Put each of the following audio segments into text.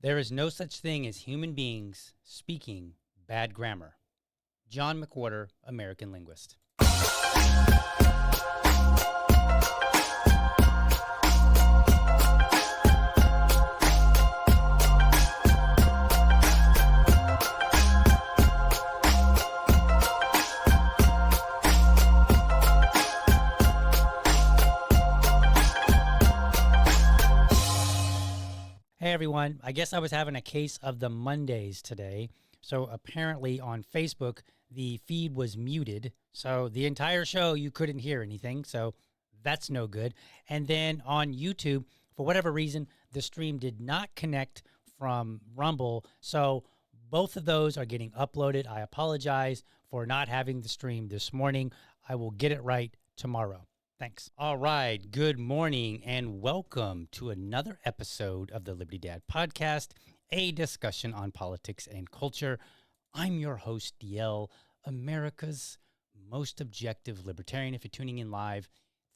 There is no such thing as human beings speaking bad grammar. John McWhorter, American linguist. Hey everyone, I guess I was having a case of the Mondays today. So apparently on Facebook, the feed was muted. So the entire show, you couldn't hear anything. So that's no good. And then on YouTube, for whatever reason, the stream did not connect from Rumble. So both of those are getting uploaded. I apologize for not having the stream this morning. I will get it right tomorrow. Thanks. All right. Good morning and welcome to another episode of the Liberty Dad Podcast, a discussion on politics and culture. I'm your host, DL, America's most objective libertarian. If you're tuning in live,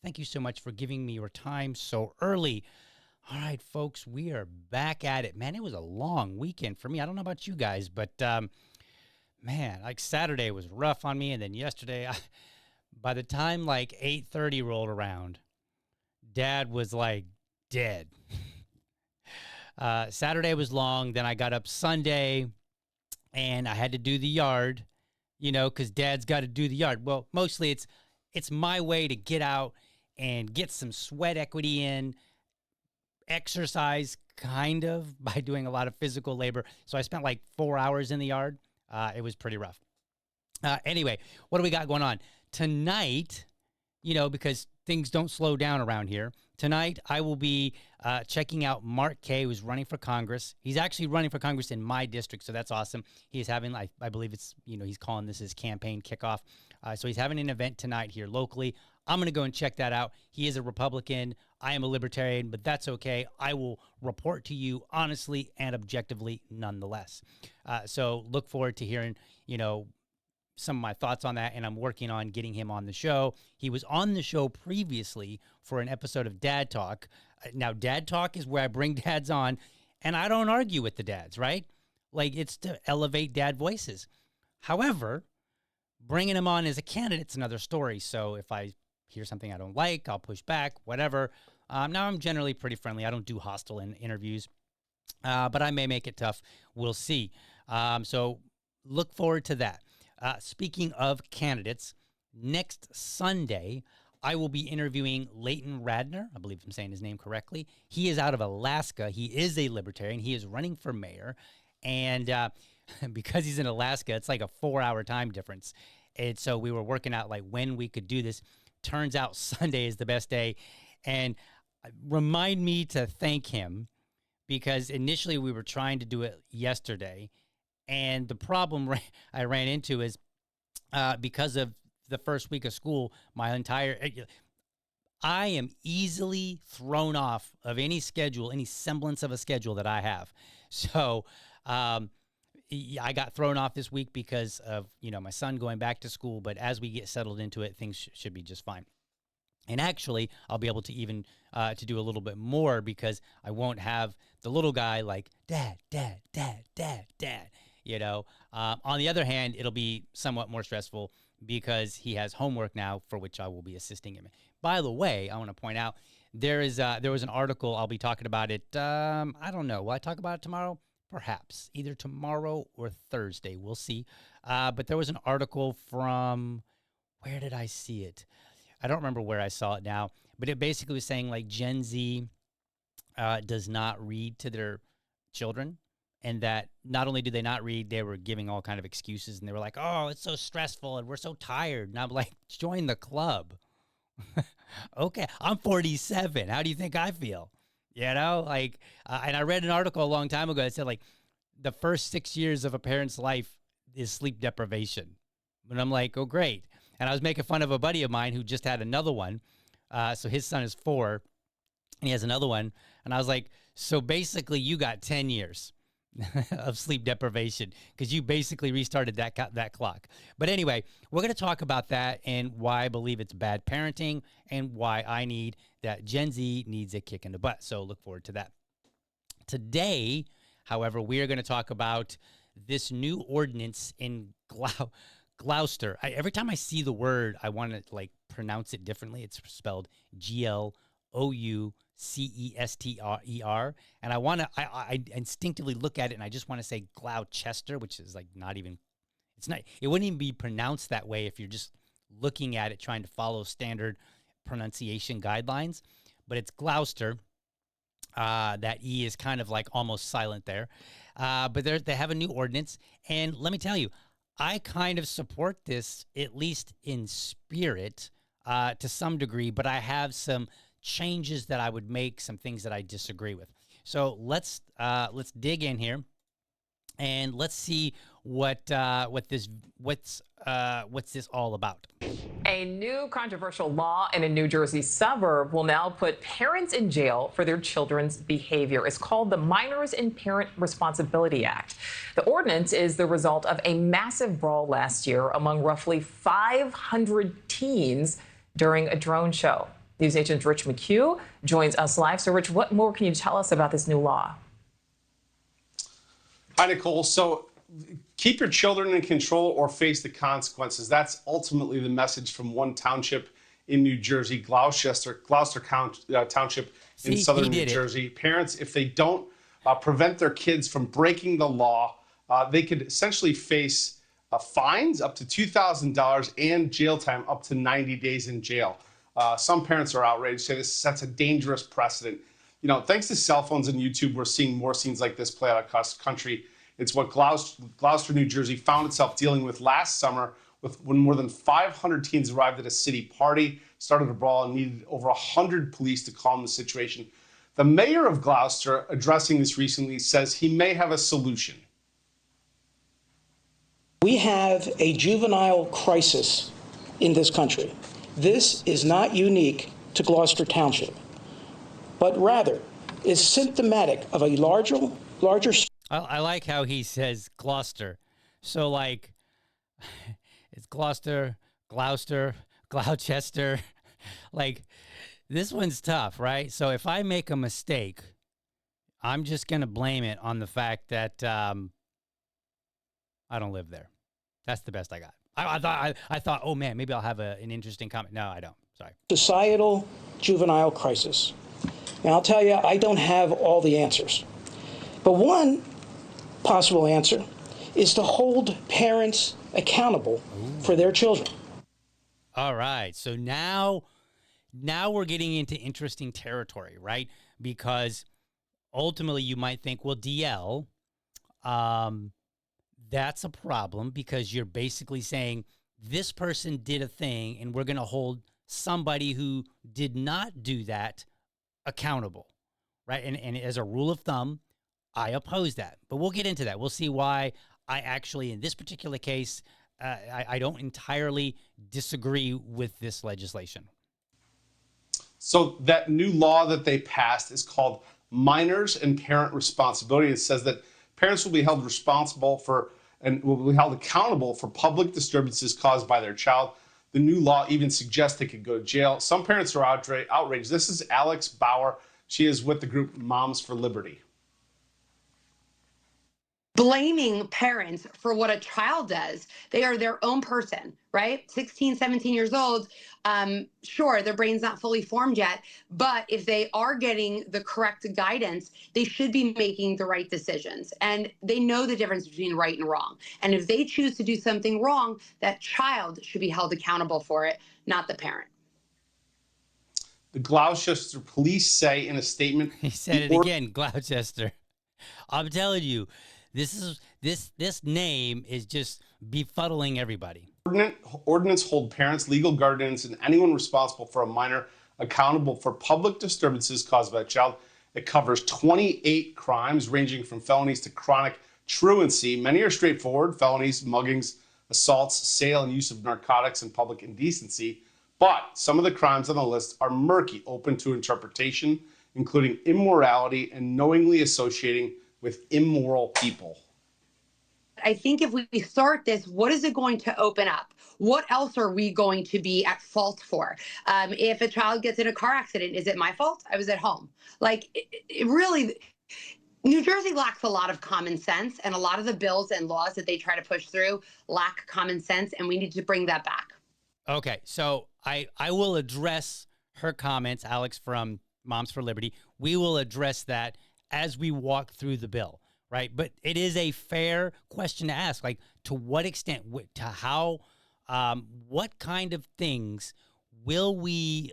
thank you so much for giving me your time so early. All right, folks, we are back at it. Man, it was a long weekend for me. I don't know about you guys, but man, like Saturday was rough on me. And then yesterday, by the time like 8:30 rolled around, Dad was like dead. Saturday was long. Then I got up Sunday and I had to do the yard, because Dad's got to do the yard. Well, mostly it's my way to get out and get some sweat equity in, exercise kind of by doing a lot of physical labor. So I spent like 4 hours in the yard. It was pretty rough. Anyway, what do we got going on? Tonight, because things don't slow down around here, tonight I will be checking out Mark Kay, who's running for Congress. He's actually running for Congress in my district, so that's awesome. He's having, I believe it's, he's calling this his campaign kickoff. So he's having an event tonight here locally. I'm going to go and check that out. He is a Republican. I am a libertarian, but that's okay. I will report to you honestly and objectively nonetheless. So look forward to hearing, some of my thoughts on that, and I'm working on getting him on the show. He was on the show previously for an episode of Dad Talk. Now, Dad Talk is where I bring dads on, and I don't argue with the dads, right? Like, it's to elevate dad voices. However, bringing him on as a candidate's another story. So if I hear something I don't like, I'll push back, whatever. Now, I'm generally pretty friendly. I don't do hostile interviews, but I may make it tough. We'll see. So look forward to that. Speaking of candidates, next Sunday, I will be interviewing Leighton Radner. I believe I'm saying his name correctly. He is out of Alaska. He is a libertarian. He is running for mayor. And because he's in Alaska, it's like a 4-hour time difference. And so we were working out like when we could do this. Turns out Sunday is the best day. And remind me to thank him, because initially we were trying to do it yesterday. And the problem I ran into is because of the first week of school, I am easily thrown off of any schedule, any semblance of a schedule that I have. So I got thrown off this week because of, my son going back to school. But as we get settled into it, things should be just fine. And actually, I'll be able to even to do a little bit more, because I won't have the little guy like, Dad, Dad, Dad, Dad, Dad. On the other hand, it'll be somewhat more stressful because he has homework now for which I will be assisting him. By the way, I want to point out there was an article. I'll be talking about it. I don't know. Will I talk about it tomorrow? Perhaps either tomorrow or Thursday. We'll see. But there was an article from, where did I see it? I don't remember where I saw it now, but it basically was saying like Gen Z does not read to their children. And that not only do they not read, they were giving all kind of excuses. And they were like, oh, it's so stressful and we're so tired. And I'm like, join the club. Okay, I'm 47. How do you think I feel? And I read an article a long time ago that said like the first 6 years of a parent's life is sleep deprivation. And I'm like, oh, great. And I was making fun of a buddy of mine who just had another one. So his son is 4 and he has another one. And I was like, so basically you got 10 years. Of sleep deprivation, because you basically restarted that clock. But anyway, we're going to talk about that and why I believe it's bad parenting and why I need that Gen Z needs a kick in the butt. So look forward to that. Today, However, we are going to talk about this new ordinance in Gloucester. Every time I see the word, I want to like pronounce it differently. It's spelled Gloucester, and I want to. I instinctively look at it and I just want to say Gloucester, which is like not even. It's not. It wouldn't even be pronounced that way if you're just looking at it trying to follow standard pronunciation guidelines. But it's Gloucester. That E is kind of like almost silent there. But they have a new ordinance. And let me tell you, I kind of support this, at least in spirit, to some degree, but I have some changes that I would make, some things that I disagree with. So let's dig in here, and let's see what's this all about. A new controversial law in a New Jersey suburb will now put parents in jail for their children's behavior. It's called the Minors and Parent Responsibility Act. The ordinance is the result of a massive brawl last year among roughly 500 teens during a drone show. News agent Rich McHugh joins us live. So, Rich, what more can you tell us about this new law? Hi, Nicole. So keep your children in control or face the consequences. That's ultimately the message from one township in New Jersey, Gloucester Township in southern New Jersey. Parents, if they don't prevent their kids from breaking the law, they could essentially face fines up to $2,000 and jail time up to 90 days in jail. Some parents are outraged, say this sets a dangerous precedent. You know, thanks to cell phones and YouTube, we're seeing more scenes like this play out across the country. It's what Gloucester, New Jersey found itself dealing with last summer when more than 500 teens arrived at a city party, started a brawl, and needed over 100 police to calm the situation. The mayor of Gloucester, addressing this recently, says he may have a solution. We have a juvenile crisis in this country. This is not unique to Gloucester Township, but rather is symptomatic of a larger. I like how he says Gloucester. So like, it's Gloucester, Gloucester. Like, this one's tough, right? So if I make a mistake, I'm just going to blame it on the fact that I don't live there. That's the best I got. I thought, oh man, maybe I'll have an interesting comment. No, I don't. Sorry. Societal juvenile crisis. Now, I'll tell you, I don't have all the answers. But one possible answer is to hold parents accountable for their children. All right. So now we're getting into interesting territory, right? Because ultimately you might think, well, DL, that's a problem because you're basically saying this person did a thing and we're going to hold somebody who did not do that accountable, right? And as a rule of thumb, I oppose that. But we'll get into that. We'll see why I actually, in this particular case, I don't entirely disagree with this legislation. So that new law that they passed is called Minors and Parent Responsibility. It says that parents will be held responsible for and will be held accountable for public disturbances caused by their child. The new law even suggests they could go to jail. Some parents are outraged. This is Alex Bauer. She is with the group Moms for Liberty. Blaming parents for what a child does. They are their own person, right? 16, 17 years old. Sure, their brain's not fully formed yet, but if they are getting the correct guidance, they should be making the right decisions. And they know the difference between right and wrong. And if they choose to do something wrong, that child should be held accountable for it, not the parent. The Gloucester police say in a statement. He said it again, Gloucester. I'm telling you, this name is just befuddling everybody. Ordinance hold parents, legal guardians, and anyone responsible for a minor accountable for public disturbances caused by a child. It covers 28 crimes ranging from felonies to chronic truancy. Many are straightforward: felonies, muggings, assaults, sale and use of narcotics, and public indecency. But some of the crimes on the list are murky, open to interpretation, including immorality and knowingly associating with immoral people. I think if we start this, what is it going to open up? What else are we going to be at fault for? If a child gets in a car accident, is it my fault? I was at home. Like, it really, New Jersey lacks a lot of common sense, and a lot of the bills and laws that they try to push through lack common sense, and we need to bring that back. Okay, so I will address her comments, Alex from Moms for Liberty. We will address that as we walk through the bill, right? But it is a fair question to ask, like, to what extent, to how, what kind of things will we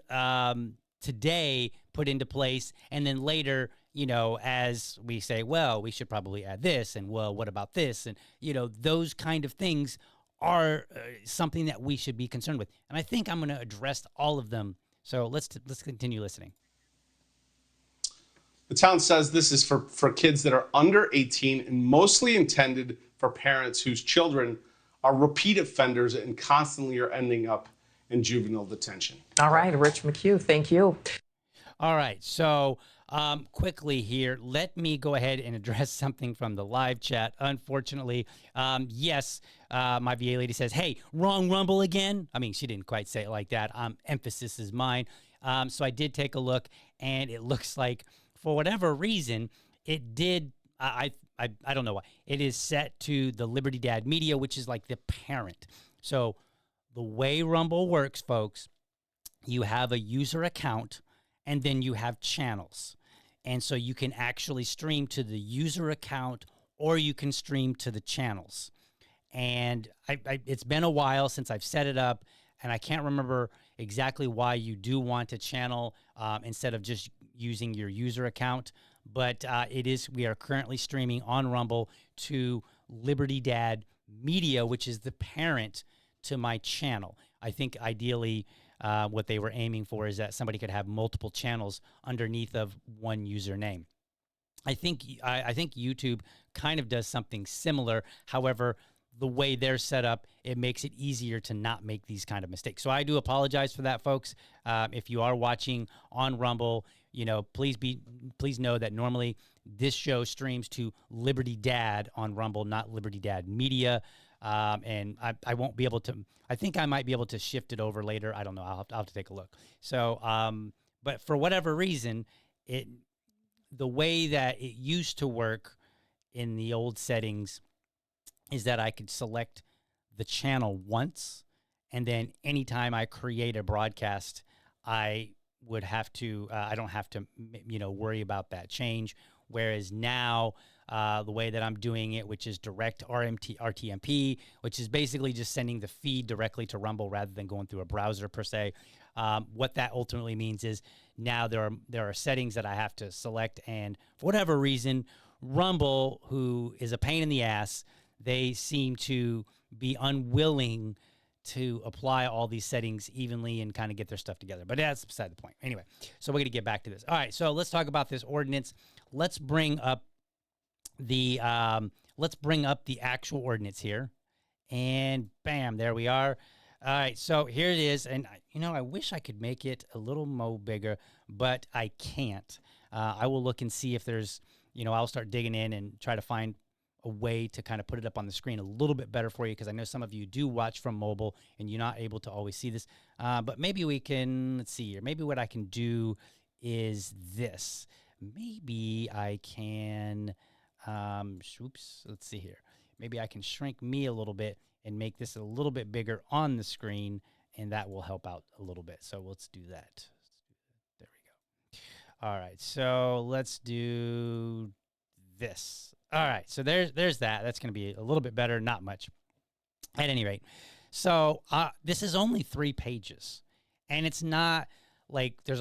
today put into place, and then later, you know, as we say, well, we should probably add this, and well, what about this? And, you know, those kind of things are something that we should be concerned with. And I think I'm going to address all of them. So let's continue listening. The town says this is for kids that are under 18 and mostly intended for parents whose children are repeat offenders and constantly are ending up in juvenile detention. All right, Rich McHugh, thank you. All right, so quickly here, let me go ahead and address something from the live chat. Unfortunately, yes, my VA lady says, hey, wrong Rumble again. I mean, she didn't quite say it like that. Emphasis is mine. So I did take a look, and it looks like, for whatever reason, it did, I don't know why, it is set to the Liberty Dad Media, which is like the parent. So the way Rumble works, folks, you have a user account, and then you have channels. And so you can actually stream to the user account, or you can stream to the channels. And it's been a while since I've set it up, and I can't remember exactly why you do want a channel instead of just using your user account. But we are currently streaming on Rumble to Liberty Dad Media, which is the parent to my channel. I think ideally what they were aiming for is that somebody could have multiple channels underneath of one username. I think YouTube kind of does something similar. However, the way they're set up, it makes it easier to not make these kind of mistakes. So I do apologize for that, folks. If you are watching on Rumble, you know, please know that normally this show streams to Liberty Dad on Rumble, not Liberty Dad Media. And I won't be able to, I think I might be able to shift it over later. I don't know. I'll have to take a look. So, but for whatever reason, the way that it used to work in the old settings is that I could select the channel once, and then anytime I create a broadcast, I would have to, I don't have to, you know, worry about that change. Whereas now, the way that I'm doing it, which is direct RTMP, which is basically just sending the feed directly to Rumble rather than going through a browser per se. What that ultimately means is now there are settings that I have to select, and for whatever reason, Rumble, who is a pain in the ass, they seem to be unwilling to apply all these settings evenly and kind of get their stuff together. But that's beside the point. Anyway, so we're going to get back to this. All right, so let's talk about this ordinance. Let's bring up the actual ordinance here. And bam, there we are. All right, so here it is. And, you know, I wish I could make it a little more bigger, but I can't. I will look and see if there's, you know, I'll start digging in and try to find a way to kind of put it up on the screen a little bit better for you, because I know some of you do watch from mobile and you're not able to always see this. But maybe we can, let's see here. Maybe what I can do is this. Maybe I can, let's see here. Maybe I can shrink me a little bit and make this a little bit bigger on the screen, and that will help out a little bit. So let's do that. There we go. All right, so let's do this. All right, so there's that. That's going to be a little bit better, not much. At any rate, so this is only 3 pages, and it's not like there's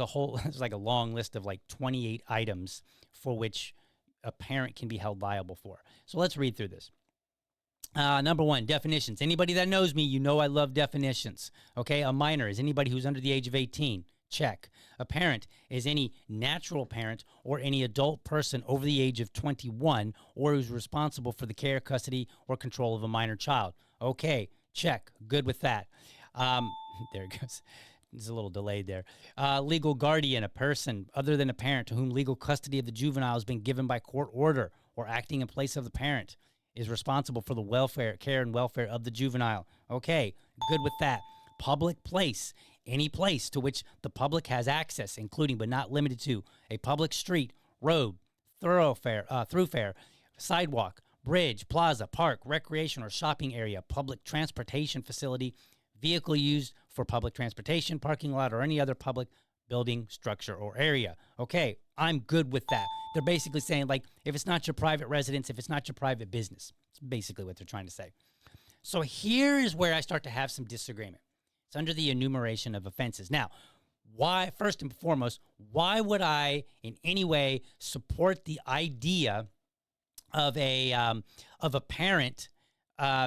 like a long list of like 28 items for which a parent can be held liable for. So let's read through this. Number 1, definitions. Anybody that knows me, you know I love definitions. Okay, a minor is anybody who's under the age of 18. Check. A parent is any natural parent or any adult person over the age of 21 or who's responsible for the care, custody, or control of a minor child. Okay, check. Good with that. There it goes. It's a little delayed there. Legal guardian, a person other than a parent to whom legal custody of the juvenile has been given by court order or acting in place of the parent, is responsible for the care and welfare of the juvenile. Okay, good with that. Public place, any place to which the public has access, including but not limited to a public street, road, thoroughfare, sidewalk, bridge, plaza, park, recreation or shopping area, public transportation facility, vehicle used for public transportation, parking lot, or any other public building, structure, or area. Okay, I'm good with that. They're basically saying, like, if it's not your private residence, if it's not your private business, it's basically what they're trying to say. So here is where I start to have some disagreement. It's under the enumeration of offenses. Now, why, first and foremost, why would I in any way support the idea of a parent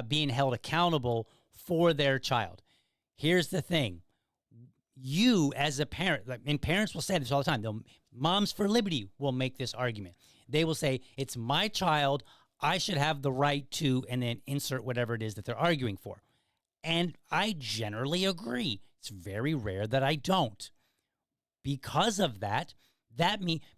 being held accountable for their child? Here's the thing. You as a parent, and parents will say this all the time. Moms for Liberty will make this argument. They will say, it's my child. I should have the right to, and then insert whatever it is that they're arguing for. And I generally agree. It's very rare that I don't. Because of that,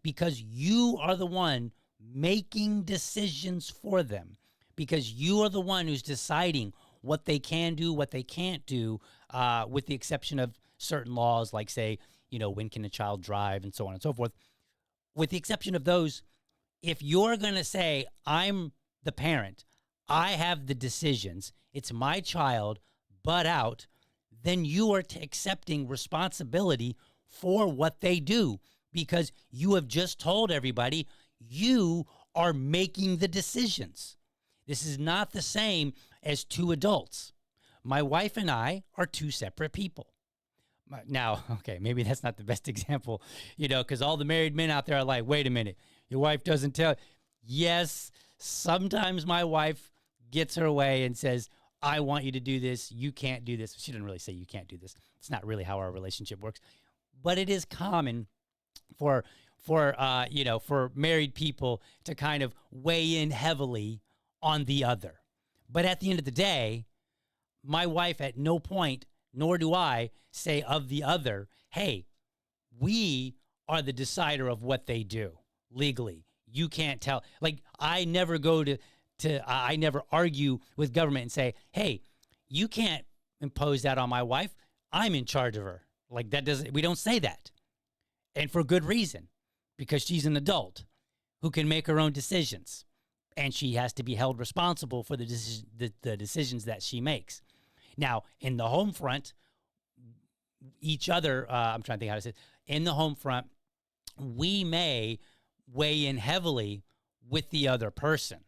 because you are the one making decisions for them, because you are the one who's deciding what they can do, what they can't do, with the exception of certain laws, like, say, when can a child drive and so on and so forth. With the exception of those, if you're going to say, I'm the parent, I have the decisions, it's my child, butt out, then you are accepting responsibility for what they do, because you have just told everybody you are making the decisions. This is not the same as two adults. My wife and I are two separate people. Now, okay, maybe that's not the best example, because all the married men out there are like, wait a minute, your wife doesn't tell. Yes, sometimes my wife gets her way and says, I want you to do this. You can't do this. She didn't really say you can't do this. It's not really how our relationship works. But it is common for married people to kind of weigh in heavily on the other. But at the end of the day, my wife at no point, nor do I, say of the other, hey, we are the decider of what they do legally. You can't tell. Like, I never go I never argue with government and say, hey, you can't impose that on my wife. I'm in charge of her. Like, we don't say that. And for good reason, because she's an adult who can make her own decisions, and she has to be held responsible for the decisions that she makes. Now, in the home front, I'm trying to think how to say it. In the home front, we may weigh in heavily with the other person,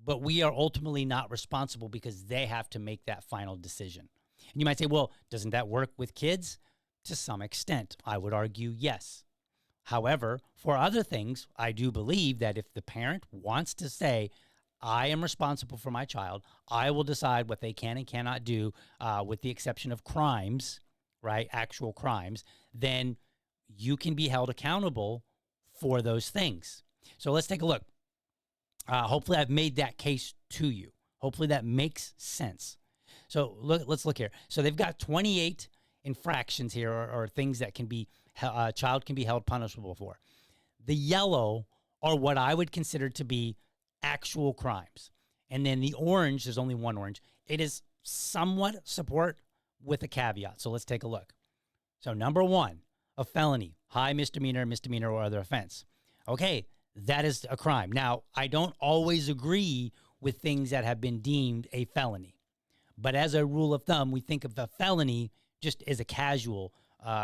but we are ultimately not responsible because they have to make that final decision. And you might say, well, doesn't that work with kids? To some extent, I would argue yes. However, for other things, I do believe that if the parent wants to say, I am responsible for my child, I will decide what they can and cannot do, with the exception of crimes, right? Actual crimes, then you can be held accountable for those things. So let's take a look. Hopefully I've made that case to you. Hopefully that makes sense. So let's look here. So they've got 28 infractions here, or things that can be a child can be held punishable for. The yellow are what I would consider to be actual crimes. And then the orange, there's only one orange. It is somewhat support with a caveat. So let's take a look. So number one, a felony, high misdemeanor, or other offense. Okay, that is a crime. Now, I don't always agree with things that have been deemed a felony. But as a rule of thumb, we think of a felony just as a casual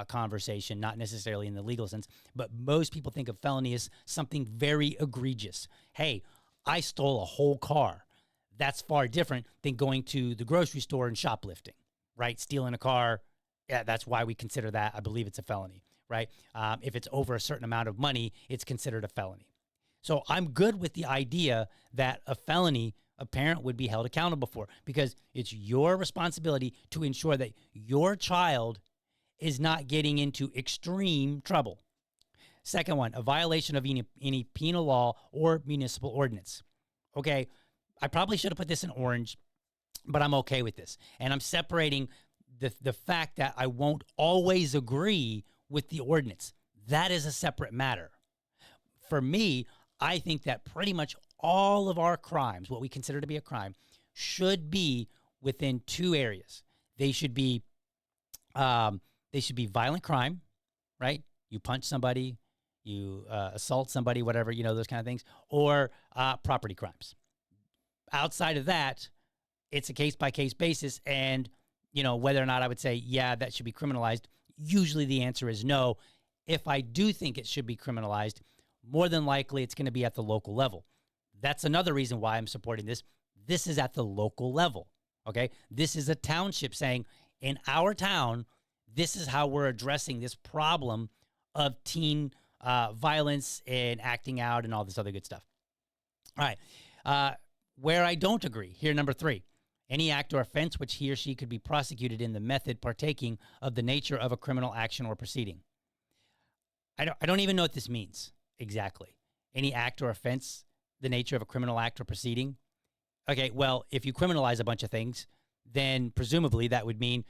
conversation, not necessarily in the legal sense. But most people think of felony as something very egregious. Hey, I stole a whole car. That's far different than going to the grocery store and shoplifting, right? Stealing a car, yeah, that's why we consider that. I believe it's a felony, right? If it's over a certain amount of money, it's considered a felony. So I'm good with the idea that a felony, a parent would be held accountable for, because it's your responsibility to ensure that your child is not getting into extreme trouble. Second one, a violation of any penal law or municipal ordinance. Okay, I probably should have put this in orange, but I'm okay with this. And I'm separating the fact that I won't always agree with the ordinance. That is a separate matter. For me, I think that pretty much all of our crimes, what we consider to be a crime, should be within two areas. They should be violent crime, right? You punch somebody, you assault somebody, whatever, those kind of things, or property crimes. Outside of that, it's a case-by-case basis, and, whether or not I would say, yeah, that should be criminalized, usually the answer is no. If I do think it should be criminalized, more than likely it's going to be at the local level. That's another reason why I'm supporting this. This is at the local level, okay? This is a township saying, in our town, this is how we're addressing this problem of teen violence and acting out and all this other good stuff. All right. Where I don't agree, here, number 3, any act or offense which he or she could be prosecuted in the method partaking of the nature of a criminal action or proceeding. I don't even know what this means exactly. Any act or offense, the nature of a criminal act or proceeding. Okay, well, if you criminalize a bunch of things, then presumably that would mean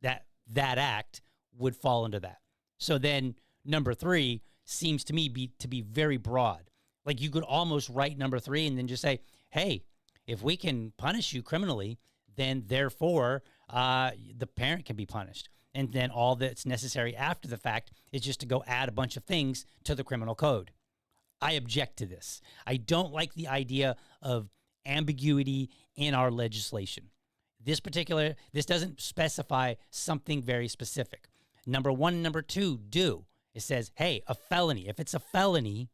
that that act would fall into that. So then number 3 seems to me to be very broad. Like you could almost write number 3 and then just say, hey, if we can punish you criminally, then therefore the parent can be punished. And then all that's necessary after the fact is just to go add a bunch of things to the criminal code. I object to this. I don't like the idea of ambiguity in our legislation. This doesn't specify something very specific. Number 1 and number 2 do. It says, hey, a felony. If it's a felony,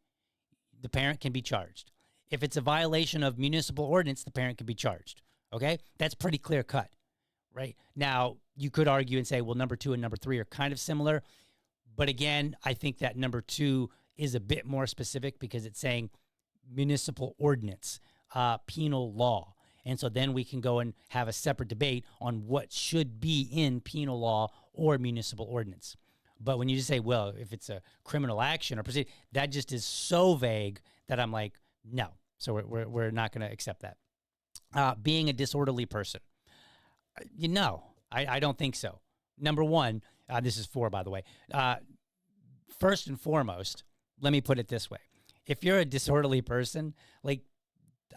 the parent can be charged. If it's a violation of municipal ordinance, the parent can be charged. Okay? That's pretty clear cut, right? Now, you could argue and say, well, number 2 and number 3 are kind of similar. But again, I think that number 2 is a bit more specific because it's saying municipal ordinance, penal law. And so then we can go and have a separate debate on what should be in penal law or municipal ordinance. But when you just say, well, if it's a criminal action or proceed, that just is so vague that I'm like, no. So we're not going to accept that. Being a disorderly person. I don't think so. Number 1, this is 4, by the way. First and foremost, let me put it this way. If you're a disorderly person, like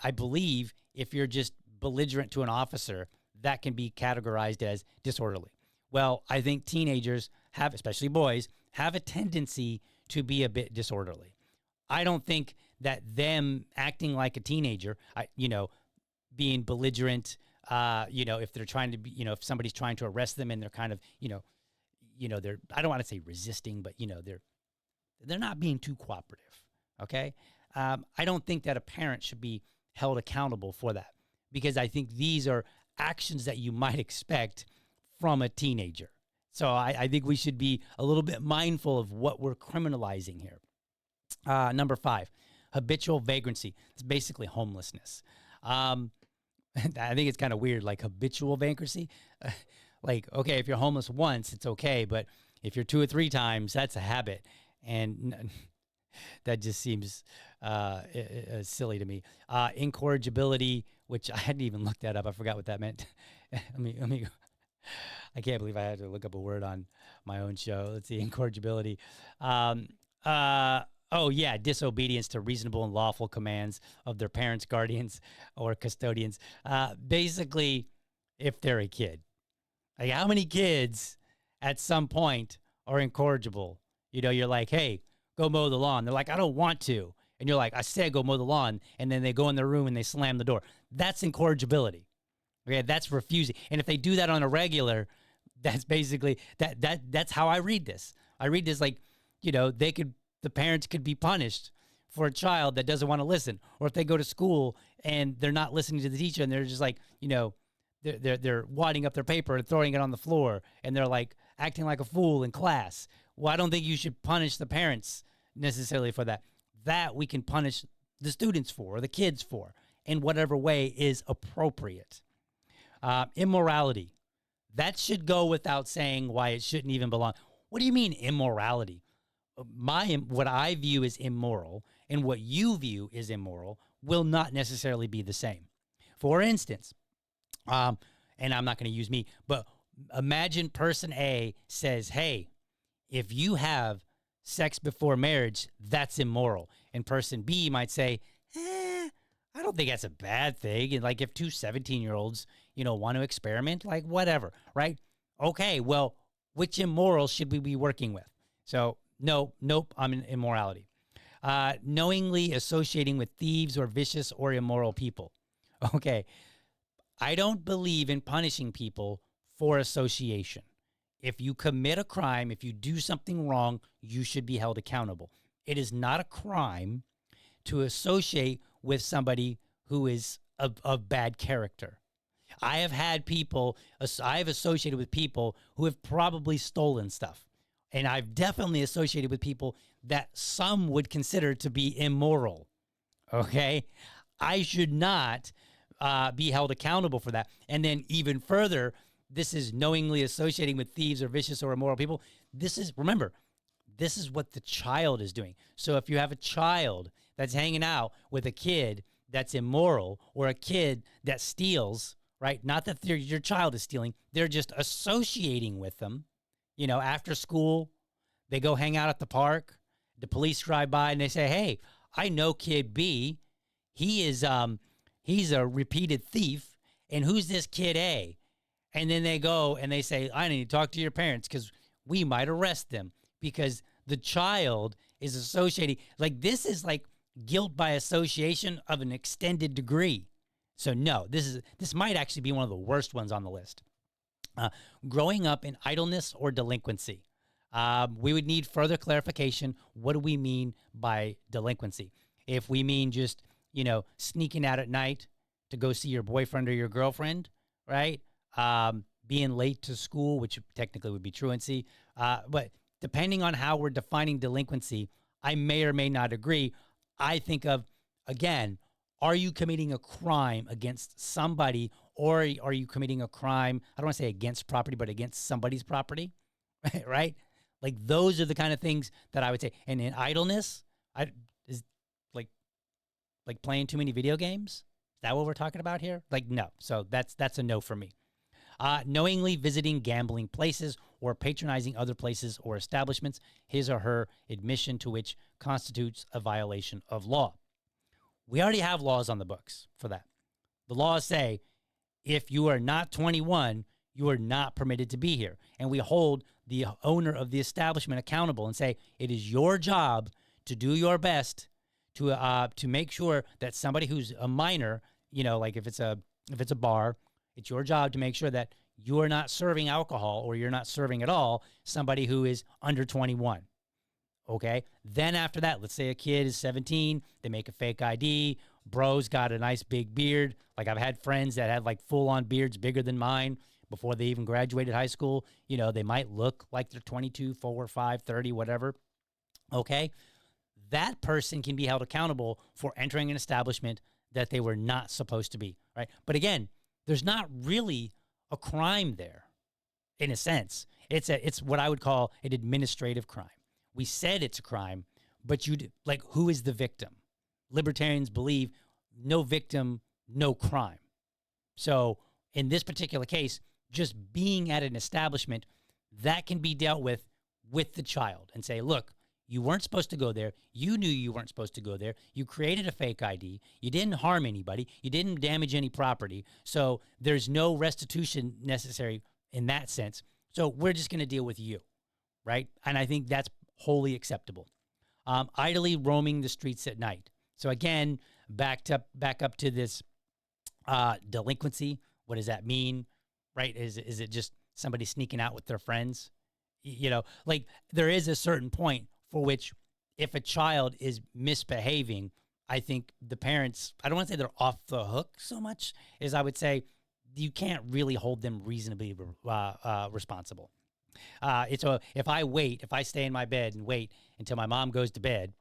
I believe if you're just belligerent to an officer, that can be categorized as disorderly. Well, I think teenagers have, especially boys, have a tendency to be a bit disorderly. I don't think that them acting like a teenager, being belligerent, if they're trying to be, if somebody's trying to arrest them and they're kind of, they're, I don't want to say resisting, but, they're not being too cooperative, okay? I don't think that a parent should be held accountable for that because I think these are actions that you might expect from a teenager. So I think we should be a little bit mindful of what we're criminalizing here. Number 5, habitual vagrancy. It's basically homelessness. I think it's kind of weird, like habitual vagrancy. Like, okay, if you're homeless once, it's okay. But if you're 2 or 3 times, that's a habit. And that just seems silly to me. Incorrigibility, which I hadn't even looked that up. I forgot what that meant. Let me. I can't believe I had to look up a word on my own show. Let's see, incorrigibility. Disobedience to reasonable and lawful commands of their parents, guardians, or custodians. Basically, if they're a kid. Like, how many kids at some point are incorrigible? You're like, hey, go mow the lawn. They're like, I don't want to. And you're like, I said go mow the lawn. And then they go in their room and they slam the door. That's incorrigibility. Okay, that's refusing. And if they do that on a regular, that's basically, that's how I read this. I read this like, the parents could be punished for a child that doesn't want to listen. Or if they go to school and they're not listening to the teacher and they're just like, they're wadding up their paper and throwing it on the floor and they're like acting like a fool in class. Well, I don't think you should punish the parents necessarily for that. That we can punish the students for or the kids for in whatever way is appropriate. Immorality. That should go without saying why it shouldn't even belong. What do you mean immorality? What I view as immoral and what you view as immoral will not necessarily be the same. For instance, and I'm not going to use me, but imagine person A says, hey, if you have sex before marriage, that's immoral. And person B might say, I don't think that's a bad thing. And like if 2 17-year-olds, want to experiment, like whatever, right? Okay, well, which immoral should we be working with? So Nope. I'm in immorality. Knowingly associating with thieves or vicious or immoral people. Okay. I don't believe in punishing people for association. If you commit a crime, if you do something wrong, you should be held accountable. It is not a crime to associate with somebody who is of bad character. I have associated with people who have probably stolen stuff. And I've definitely associated with people that some would consider to be immoral. Okay? I should not be held accountable for that. And then even further, this is knowingly associating with thieves or vicious or immoral people. Remember, this is what the child is doing. So if you have a child that's hanging out with a kid that's immoral or a kid that steals, right? Not that your child is stealing. They're just associating with them. After school, they go hang out at the park. The police drive by and they say, hey, I know kid B. He's a repeated thief. And who's this kid A? And then they go and they say, I need to talk to your parents because we might arrest them because the child is associating. Like, this is like guilt by association of an extended degree. So no, this might actually be one of the worst ones on the list. Growing up in idleness or delinquency. We would need further clarification. What do we mean by delinquency? If we mean just, sneaking out at night to go see your boyfriend or your girlfriend, right? Being late to school, which technically would be truancy. But depending on how we're defining delinquency, I may or may not agree. I think of, again, are you committing a crime against somebody, or are you committing a crime, I don't want to say against property, but against somebody's property, right? Like, those are the kind of things that I would say. And in idleness, is like playing too many video games? Is that what we're talking about here? Like, no. So that's a no for me. Knowingly visiting gambling places or patronizing other places or establishments, his or her admission to which constitutes a violation of law. We already have laws on the books for that. The laws say if you are not 21, you are not permitted to be here. And we hold the owner of the establishment accountable and say it is your job to do your best to make sure that somebody who's a minor, like if it's a bar, it's your job to make sure that you are not serving alcohol, or you're not serving at all somebody who is under 21. Okay. Then after that, let's say a kid is 17, they make a fake ID. Bro's got a nice big beard. Like, I've had friends that had like full on beards bigger than mine before they even graduated high school. They might look like they're 22, 4, 5, 30, whatever. Okay. That person can be held accountable for entering an establishment that they were not supposed to be, right? But again, there's not really a crime there, in a sense. It's what I would call an administrative crime. We said it's a crime, but who is the victim? Libertarians believe no victim, no crime. So in this particular case, just being at an establishment, that can be dealt with the child and say, look, you weren't supposed to go there. You knew you weren't supposed to go there. You created a fake ID. You didn't harm anybody. You didn't damage any property. So there's no restitution necessary in that sense. So we're just going to deal with you, right? And I think that's wholly acceptable. Idly roaming the streets at night. So again, back up to this delinquency. What does that mean, right? Is it just somebody sneaking out with their friends? Like, there is a certain point for which, if a child is misbehaving, I think the parents, I don't want to say they're off the hook so much as I would say you can't really hold them reasonably responsible. So if I stay in my bed and wait until my mom goes to bed,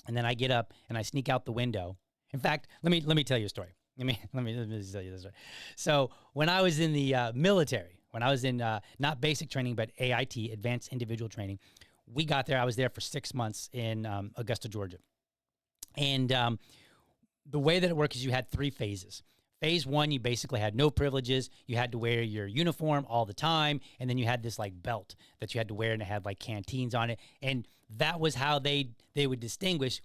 and then I get up and I sneak out the window. In fact, let me tell you a story. Let me tell you this story. So when I was in the military, when I was in not basic training but AIT, Advanced Individual Training, we got there. I was there for 6 months in Augusta, Georgia. And the way that it worked is you had 3 phases. Phase 1, you basically had no privileges. You had to wear your uniform all the time. And then you had this like belt that you had to wear, and it had like canteens on it. And that was how they would distinguish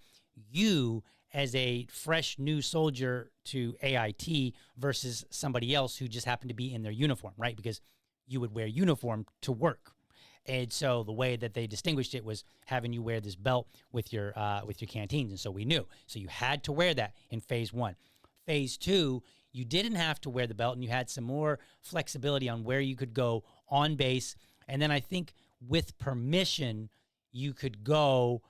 you as a fresh new soldier to AIT versus somebody else who just happened to be in their uniform, right? Because you would wear uniform to work. And so the way that they distinguished it was having you wear this belt with your canteens. And so we knew. So you had to wear that in phase 1. Phase 2, you didn't have to wear the belt, and you had some more flexibility on where you could go on base. And then I think with permission, you could go,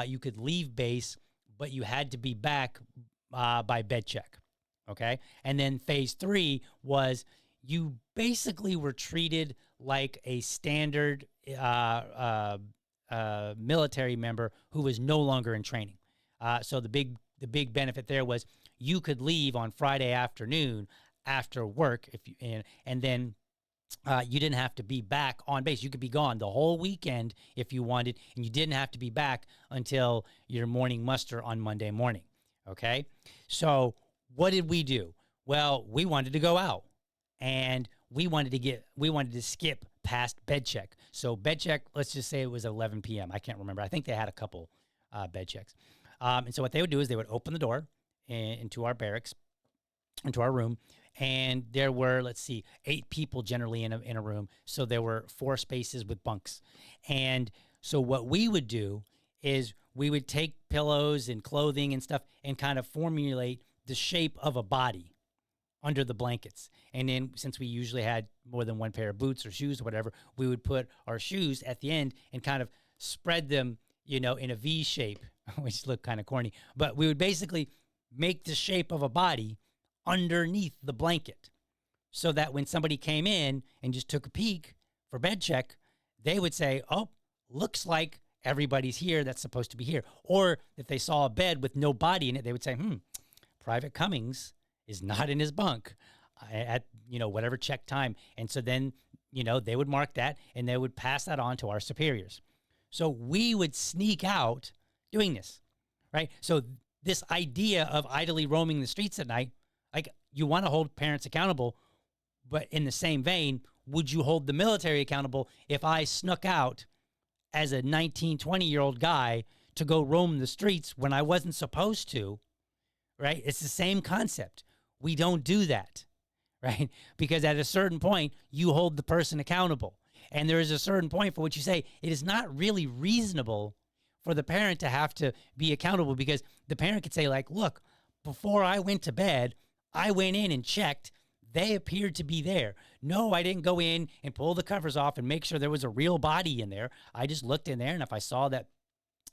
you could leave base, but you had to be back by bed check. Okay. And then phase 3 was you basically were treated like a standard military member who was no longer in training. So the big benefit there was you could leave on Friday afternoon after work and then you didn't have to be back on base. You could be gone the whole weekend if you wanted, and you didn't have to be back until your morning muster on Monday morning. Okay. So what did we do? Well, we wanted to go out, and we wanted to skip past bed check. So bed check, let's just say it was 11 p.m. I can't remember. I think they had a couple bed checks. And so what they would do is they would open the door into our barracks, into our room, and there were, let's see, 8 people generally in a room. So there were 4 spaces with bunks. And so what we would do is we would take pillows and clothing and stuff and kind of formulate the shape of a body under the blankets. And then since we usually had more than one pair of boots or shoes or whatever, we would put our shoes at the end and kind of spread them, in a V shape, which looked kind of corny. But we would basically make the shape of a body underneath the blanket so that when somebody came in and just took a peek for bed check, they would say, oh, looks like everybody's here that's supposed to be here. Or if they saw a bed with no body in it, they would say, Private Cummings is not in his bunk at, whatever check time. And so then, they would mark that and they would pass that on to our superiors. So we would sneak out doing this, right? So this idea of idly roaming the streets at night, like, you want to hold parents accountable, but in the same vein, would you hold the military accountable if I snuck out as a 19, 20-year-old guy to go roam the streets when I wasn't supposed to, right? It's the same concept. We don't do that, right? Because at a certain point, you hold the person accountable. And there is a certain point for which you say, it is not really reasonable for the parent to have to be accountable, because the parent could say, like, look, before I went to bed, I went in and checked. They appeared to be there. No, I didn't go in and pull the covers off and make sure there was a real body in there. I just looked in there, and if I saw that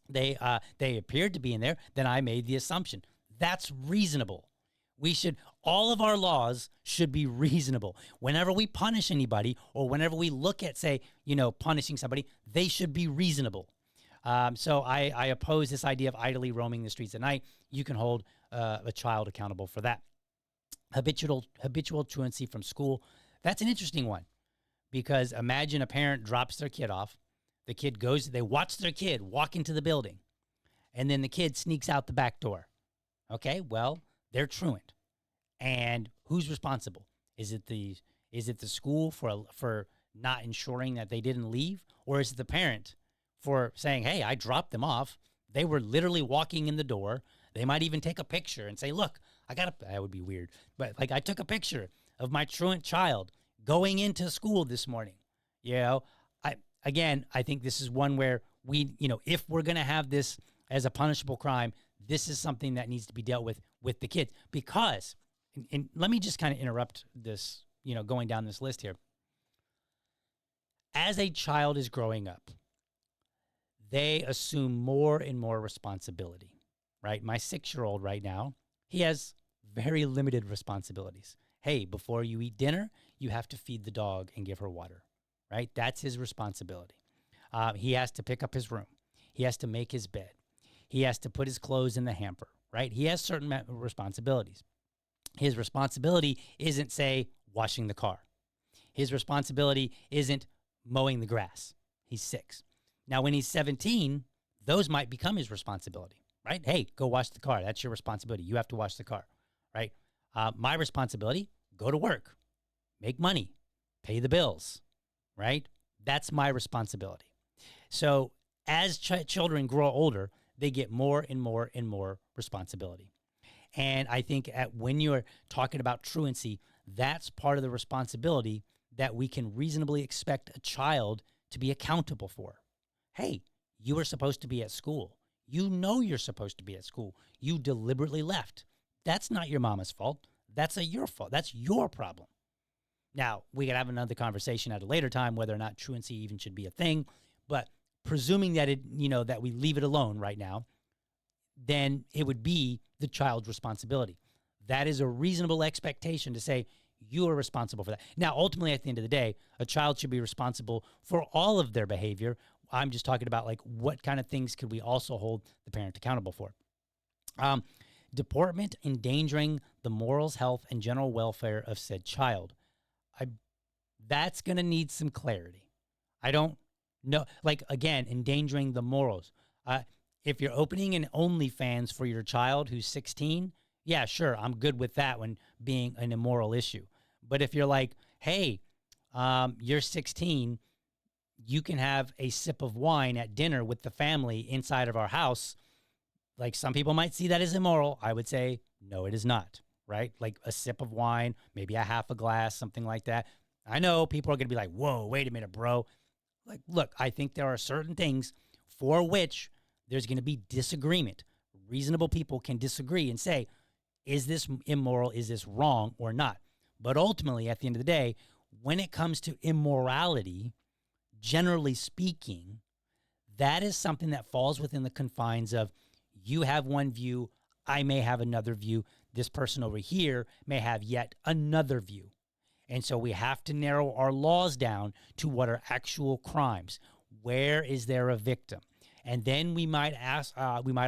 they appeared to be in there, then I made the assumption. That's reasonable. All of our laws should be reasonable. Whenever we punish anybody, or whenever we look at, say, punishing somebody, they should be reasonable. So I oppose this idea of idly roaming the streets at night. You can hold a child accountable for that. Habitual truancy from school. That's an interesting one, because imagine a parent drops their kid off. The kid goes, they watch their kid walk into the building, and then the kid sneaks out the back door. Okay, well, they're truant. And who's responsible? Is it the school for not ensuring that they didn't leave? Or is it the parent for saying, hey, I dropped them off. They were literally walking in the door. They might even take a picture and say, look, that would be weird. But like, I took a picture of my truant child going into school this morning. I think this is one where we, if we're going to have this as a punishable crime, this is something that needs to be dealt with the kids. Because, and let me just kind of interrupt this, going down this list here. As a child is growing up, they assume more and more responsibility, right? My 6-year-old right now, he has very limited responsibilities. Hey, before you eat dinner, you have to feed the dog and give her water, right? That's his responsibility. He has to pick up his room. He has to make his bed. He has to put his clothes in the hamper, right? He has certain responsibilities. His responsibility isn't, say, washing the car. His responsibility isn't mowing the grass. He's 6. Now, when he's 17, those might become his responsibility, right? Hey, go wash the car. That's your responsibility. You have to wash the car, right? My responsibility, go to work, make money, pay the bills, right? That's my responsibility. So as children grow older, they get more and more and more responsibility. And I think when you're talking about truancy, that's part of the responsibility that we can reasonably expect a child to be accountable for. Hey, you were supposed to be at school. You know you're supposed to be at school. You deliberately left. That's not your mama's fault. That's your fault. That's your problem. Now, we could have another conversation at a later time whether or not truancy even should be a thing, but presuming that that we leave it alone right now, then it would be the child's responsibility. That is a reasonable expectation to say you are responsible for that. Now, ultimately, at the end of the day, a child should be responsible for all of their behavior. I'm just talking about like what kind of things could we also hold the parent accountable for. Deportment endangering the morals, health, and general welfare of said child. That's going to need some clarity. I don't know. Like, again, endangering the morals. If you're opening an OnlyFans for your child who's 16, yeah, sure, I'm good with that one being an immoral issue. But if you're like, hey, you're 16, you can have a sip of wine at dinner with the family inside of our house. Like, some people might see that as immoral. I would say, no, it is not, right? Like a sip of wine, maybe a half a glass, something like that. I know people are going to be like, whoa, wait a minute, bro. Like, look, I think there are certain things for which there's going to be disagreement. Reasonable people can disagree and say, is this immoral? Is this wrong or not? But ultimately, at the end of the day, when it comes to immorality, generally speaking, that is something that falls within the confines of you have one view, I may have another view. This person over here may have yet another view. And so we have to narrow our laws down to what are actual crimes. Where is there a victim? And then we might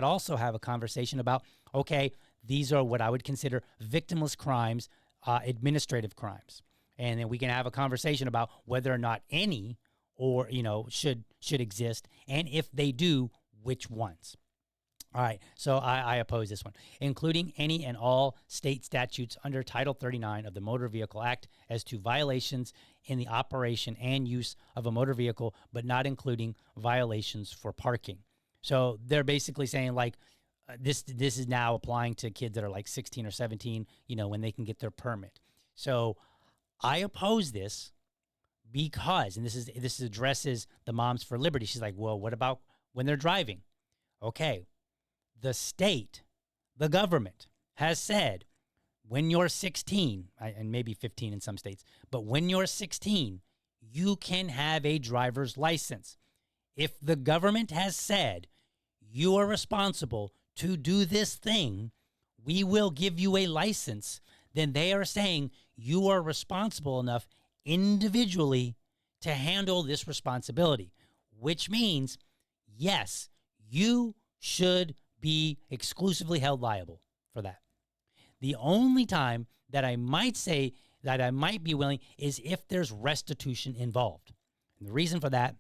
also have a conversation about, okay, these are what I would consider victimless crimes, administrative crimes. And then we can have a conversation about whether or not any or, should exist. And if they do, which ones. All right, so I oppose this one, including any and all state statutes under Title 39 of the Motor Vehicle Act as to violations in the operation and use of a motor vehicle, but not including violations for parking. So they're basically saying like this is now applying to kids that are like 16 or 17, when they can get their permit. So I oppose this because, and this addresses the Moms for Liberty. She's like, well, what about when they're driving? Okay. The state, the government has said when you're 16, and maybe 15 in some states, but when you're 16, you can have a driver's license. If the government has said you are responsible to do this thing, we will give you a license, then they are saying you are responsible enough individually to handle this responsibility, which means, yes, you should be exclusively held liable for that. The only time that I might say that I might be willing is if there's restitution involved. And the reason for that,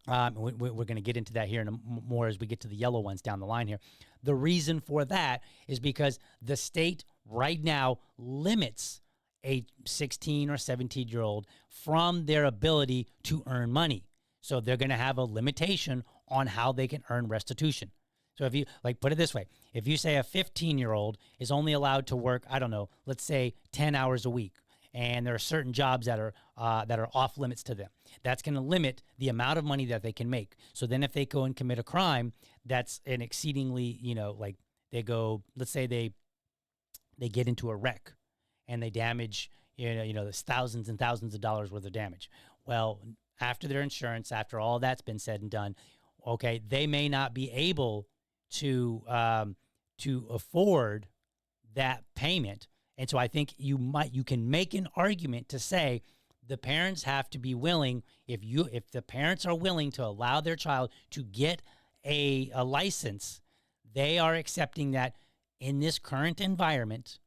we're going to get into that here more as we get to the yellow ones down the line here. The reason for that is because the state right now limits a 16 or 17-year-old from their ability to earn money. So they're going to have a limitation on how they can earn restitution. So if you put it this way, if you say a 15-year-old is only allowed to work, I don't know, let's say 10 hours a week, and there are certain jobs that are off limits to them, that's going to limit the amount of money that they can make. So then if they go and commit a crime, that's an exceedingly, they go, let's say they get into a wreck and they damage, there's thousands and thousands of dollars worth of damage. Well, after their insurance, after all that's been said and done, okay, they may not be able to afford that payment. And so I think you can make an argument to say the parents have to be willing, if the parents are willing to allow their child to get a license, they are accepting that in this current environment,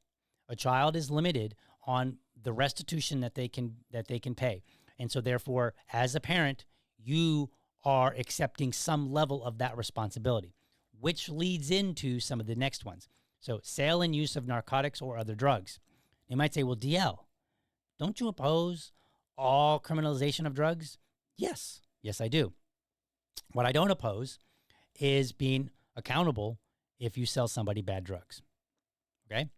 a child is limited on the restitution that they can pay. And so therefore, as a parent, you are accepting some level of that responsibility, which leads into some of the next ones. So sale and use of narcotics or other drugs. You might say, well, DL, don't you oppose all criminalization of drugs? Yes, I do. What I don't oppose is being accountable if you sell somebody bad drugs, okay?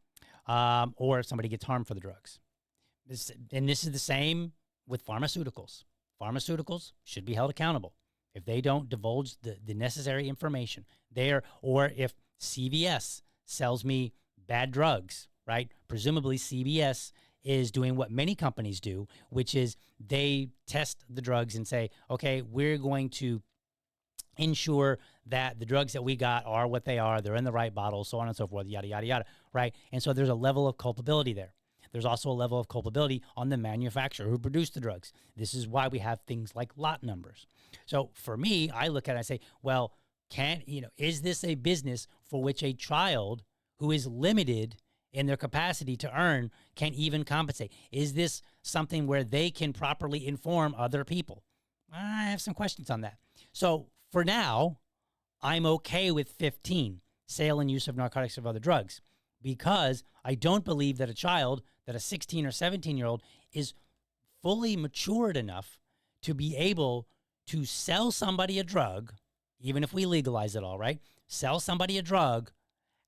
Or if somebody gets harmed for the drugs. This is the same with pharmaceuticals. Pharmaceuticals should be held accountable if they don't divulge the necessary information there, or if CVS sells me bad drugs, right? Presumably CVS is doing what many companies do, which is they test the drugs and say, okay, we're going to ensure that the drugs that we got are what they are, they're in the right bottle, so on and so forth, yada, yada, yada, right? And so there's a level of culpability there. There's also a level of culpability on the manufacturer who produced the drugs. This is why we have things like lot numbers. So for me, I look at it and I say, well, is this a business for which a child who is limited in their capacity to earn can even compensate? Is this something where they can properly inform other people? I have some questions on that. So for now, I'm okay with 15, sale and use of narcotics or other drugs, because I don't believe that a 16 or 17-year-old is fully matured enough to be able to sell somebody a drug, even if we legalize it all, right? Sell somebody a drug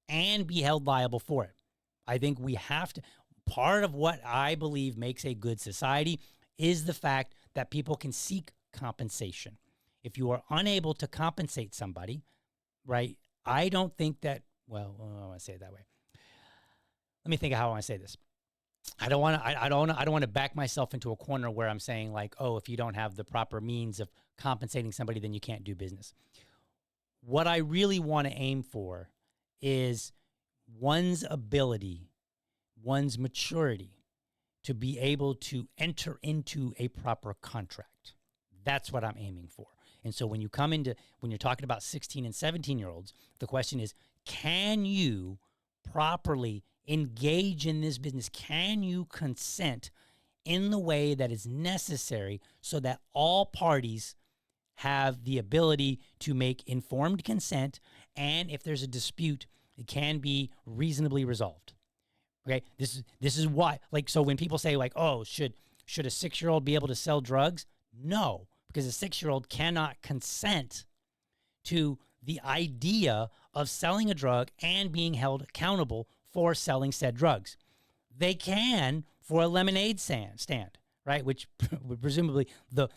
and be held liable for it. I think we have to, part of what I believe makes a good society is the fact that people can seek compensation. If you are unable to compensate somebody, right, I don't think that, well, I want to say it that way. Let me think of how I want to say this. I don't want to back myself into a corner where I'm saying like, oh, if you don't have the proper means of compensating somebody, then you can't do business. What I really want to aim for is one's ability, one's maturity to be able to enter into a proper contract. That's what I'm aiming for. And so when you're talking about 16 and 17-year-olds, the question is, can you properly engage in this business? Can you consent in the way that is necessary so that all parties have the ability to make informed consent, and if there's a dispute, it can be reasonably resolved? Okay, this is why, like, so when people say like, oh, should a 6-year-old be able to sell drugs? No, because a 6-year-old cannot consent to the idea of selling a drug and being held accountable for selling said drugs. They can for a lemonade stand, right? Which presumably the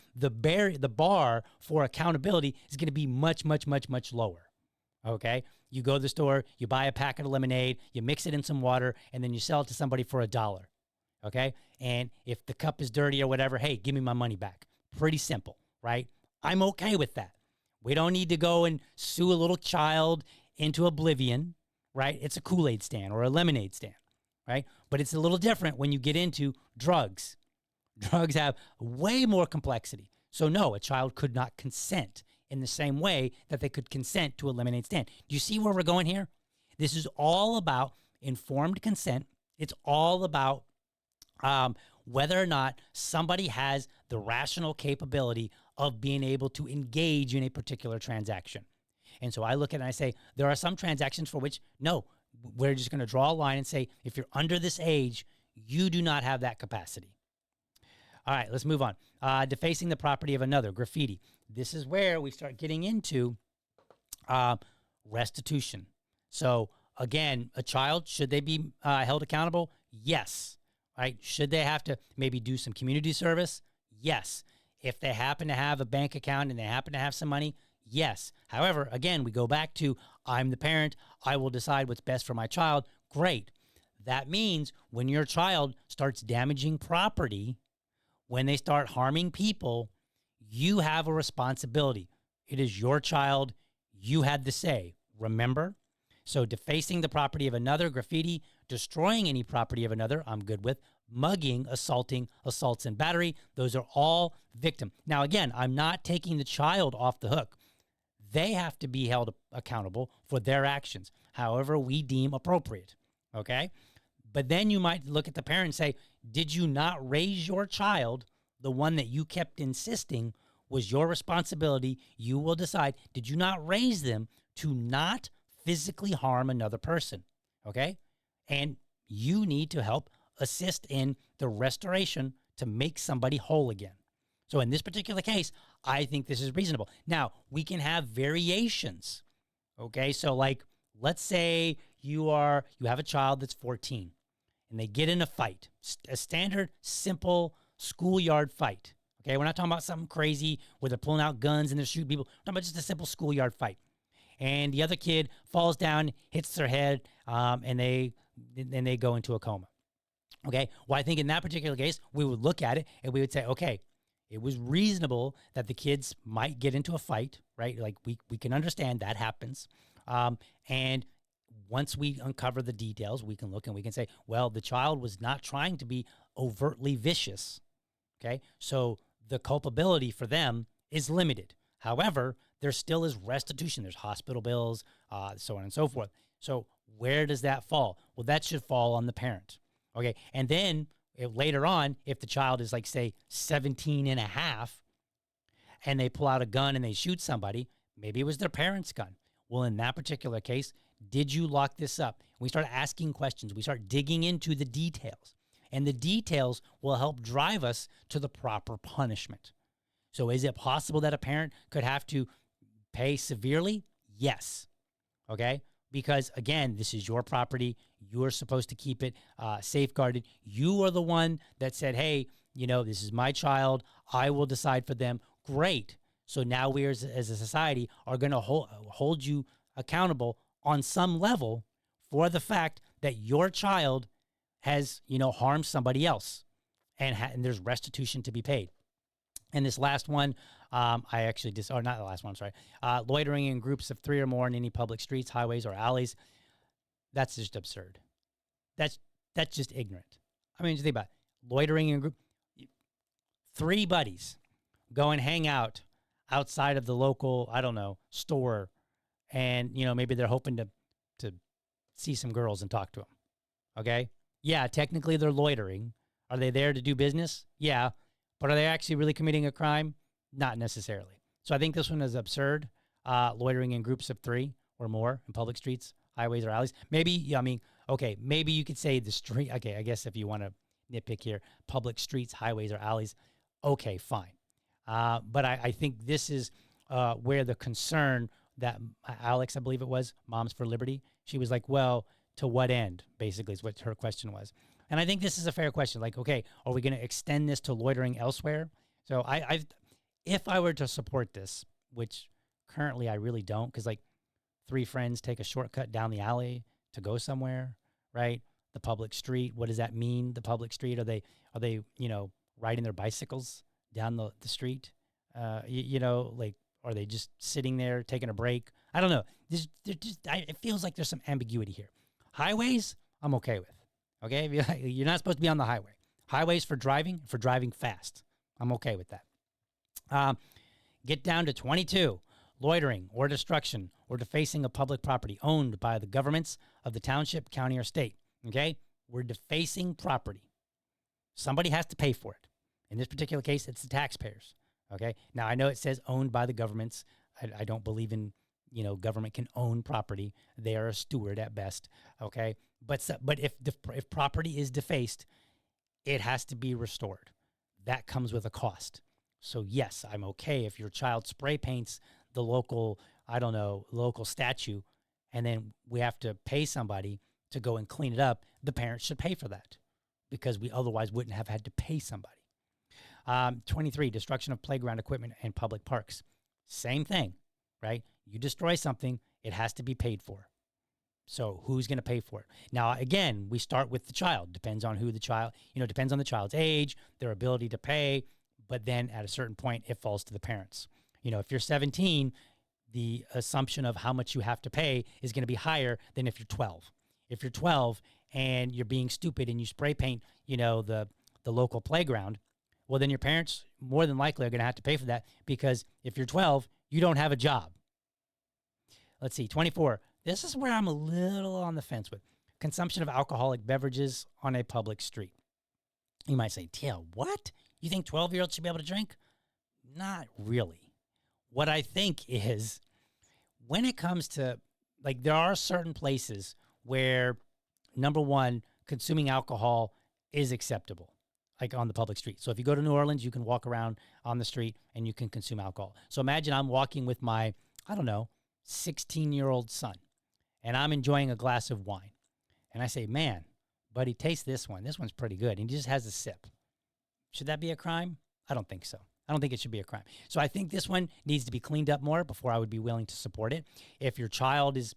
bar for accountability is going to be much, much, much, much lower. Okay, you go to the store, you buy a packet of lemonade, you mix it in some water, and then you sell it to somebody for $1. Okay, and if the cup is dirty or whatever, hey, give me my money back. Pretty simple, right? I'm okay with that. We don't need to go and sue a little child into oblivion, right? It's a Kool-Aid stand or a lemonade stand, right? But it's a little different when you get into drugs. Drugs have way more complexity. So no, a child could not consent in the same way that they could consent to a lemonade stand. Do you see where we're going here? This is all about informed consent. It's all about whether or not somebody has the rational capability of being able to engage in a particular transaction. And so I look at it and I say, there are some transactions for which, no, we're just going to draw a line and say, if you're under this age, you do not have that capacity. All right, let's move on. Defacing the property of another, graffiti. This is where we start getting into restitution. So again, a child, should they be held accountable? Yes. Right? Should they have to maybe do some community service? Yes. If they happen to have a bank account and they happen to have some money, yes. However, again, we go back to, I'm the parent, I will decide what's best for my child. Great. That means when your child starts damaging property, when they start harming people, you have a responsibility. It is your child. You had the say. Remember? So defacing the property of another, graffiti, destroying any property of another, I'm good with. Mugging, assaulting, assaults and battery, those are all victim. Now, again, I'm not taking the child off the hook. They have to be held accountable for their actions, however we deem appropriate, okay? But then you might look at the parent and say, did you not raise your child? The one that you kept insisting was your responsibility. You will decide, did you not raise them to not physically harm another person, okay? And you need to help assist in the restoration to make somebody whole again. So in this particular case, I think this is reasonable. Now, we can have variations, okay? So like, let's say you have a child that's 14 and they get in a fight, a standard, simple schoolyard fight, Okay, we're not talking about something crazy where they're pulling out guns and they're shooting people. We're talking about just a simple schoolyard fight. And the other kid falls down, hits their head, and they go into a coma. Okay, well, I think in that particular case, we would look at it and we would say, okay, it was reasonable that the kids might get into a fight, right? Like we can understand that happens. And once we uncover the details, we can look and we can say, well, the child was not trying to be overtly vicious. Okay, so the culpability for them is limited. However, there still is restitution. There's hospital bills, so on and so forth. So where does that fall? Well, that should fall on the parent. Okay, and then later on, if the child is like, say, 17 and a half, and they pull out a gun and they shoot somebody, maybe it was their parent's gun. Well, in that particular case, did you lock this up? We start asking questions. We start digging into the details. And the details will help drive us to the proper punishment. So is it possible that a parent could have to pay severely? Yes. Okay? Because, again, this is your property. You're supposed to keep it safeguarded. You are the one that said, hey, this is my child. I will decide for them. Great. So now we as a society are going to hold you accountable on some level for the fact that your child has, harmed somebody else, and there's restitution to be paid. And this last one, not the last one, I'm sorry. Loitering in groups of 3 or more in any public streets, highways, or alleys. That's just absurd. That's just ignorant. I mean, just think about it. Loitering in a group. 3 buddies go and hang out outside of the local, store. And, maybe they're hoping to see some girls and talk to them. Okay? Yeah, technically they're loitering. Are they there to do business? Yeah. But are they actually really committing a crime? Not necessarily. So I think this one is absurd. Loitering in groups of 3 or more in public streets, highways, or alleys. Maybe, maybe you could say the street. Okay, I guess if you want to nitpick here, public streets, highways, or alleys. Okay, fine. But I think this is where the concern that Alex, I believe it was, Moms for Liberty, she was like, well, to what end, basically, is what her question was. And I think this is a fair question. Like, okay, are we going to extend this to loitering elsewhere? So if I were to support this, which currently I really don't, because like 3 friends take a shortcut down the alley to go somewhere, right? The public street. What does that mean? The public street? Are they riding their bicycles down the street? Are they just sitting there taking a break? I don't know. It feels like there's some ambiguity here. Highways, I'm okay with. Okay, you're not supposed to be on the highway. Highways for driving fast. I'm okay with that. Get down to 22, loitering or destruction or defacing of public property owned by the governments of the township, county, or state. Okay, we're defacing property. Somebody has to pay for it. In this particular case, it's the taxpayers. Okay, now I know it says owned by the governments. I don't believe in, government can own property. They are a steward at best. Okay, but if property is defaced, it has to be restored. That comes with a cost. So yes, I'm okay if your child spray paints the local statue, and then we have to pay somebody to go and clean it up. The parents should pay for that because we otherwise wouldn't have had to pay somebody. 23, destruction of playground equipment and public parks. Same thing, right? You destroy something, it has to be paid for. So who's going to pay for it? Now, again, we start with the child. Depends on who the child, depends on the child's age, their ability to pay. But then at a certain point, it falls to the parents. If you're 17, the assumption of how much you have to pay is going to be higher than if you're 12. If you're 12 and you're being stupid and you spray paint, the local playground, well, then your parents more than likely are going to have to pay for that because if you're 12, you don't have a job. Let's see, 24. This is where I'm a little on the fence with. Consumption of alcoholic beverages on a public street. You might say, Teal, what? You think 12-year-olds should be able to drink? Not really. What I think is when it comes to, there are certain places where, number one, consuming alcohol is acceptable. On the public street. So if you go to New Orleans, you can walk around on the street and you can consume alcohol. So imagine I'm walking with my, 16-year-old son, and I'm enjoying a glass of wine. And I say, man, buddy, taste this one. This one's pretty good. And he just has a sip. Should that be a crime? I don't think so. I don't think it should be a crime. So I think this one needs to be cleaned up more before I would be willing to support it. If your child is,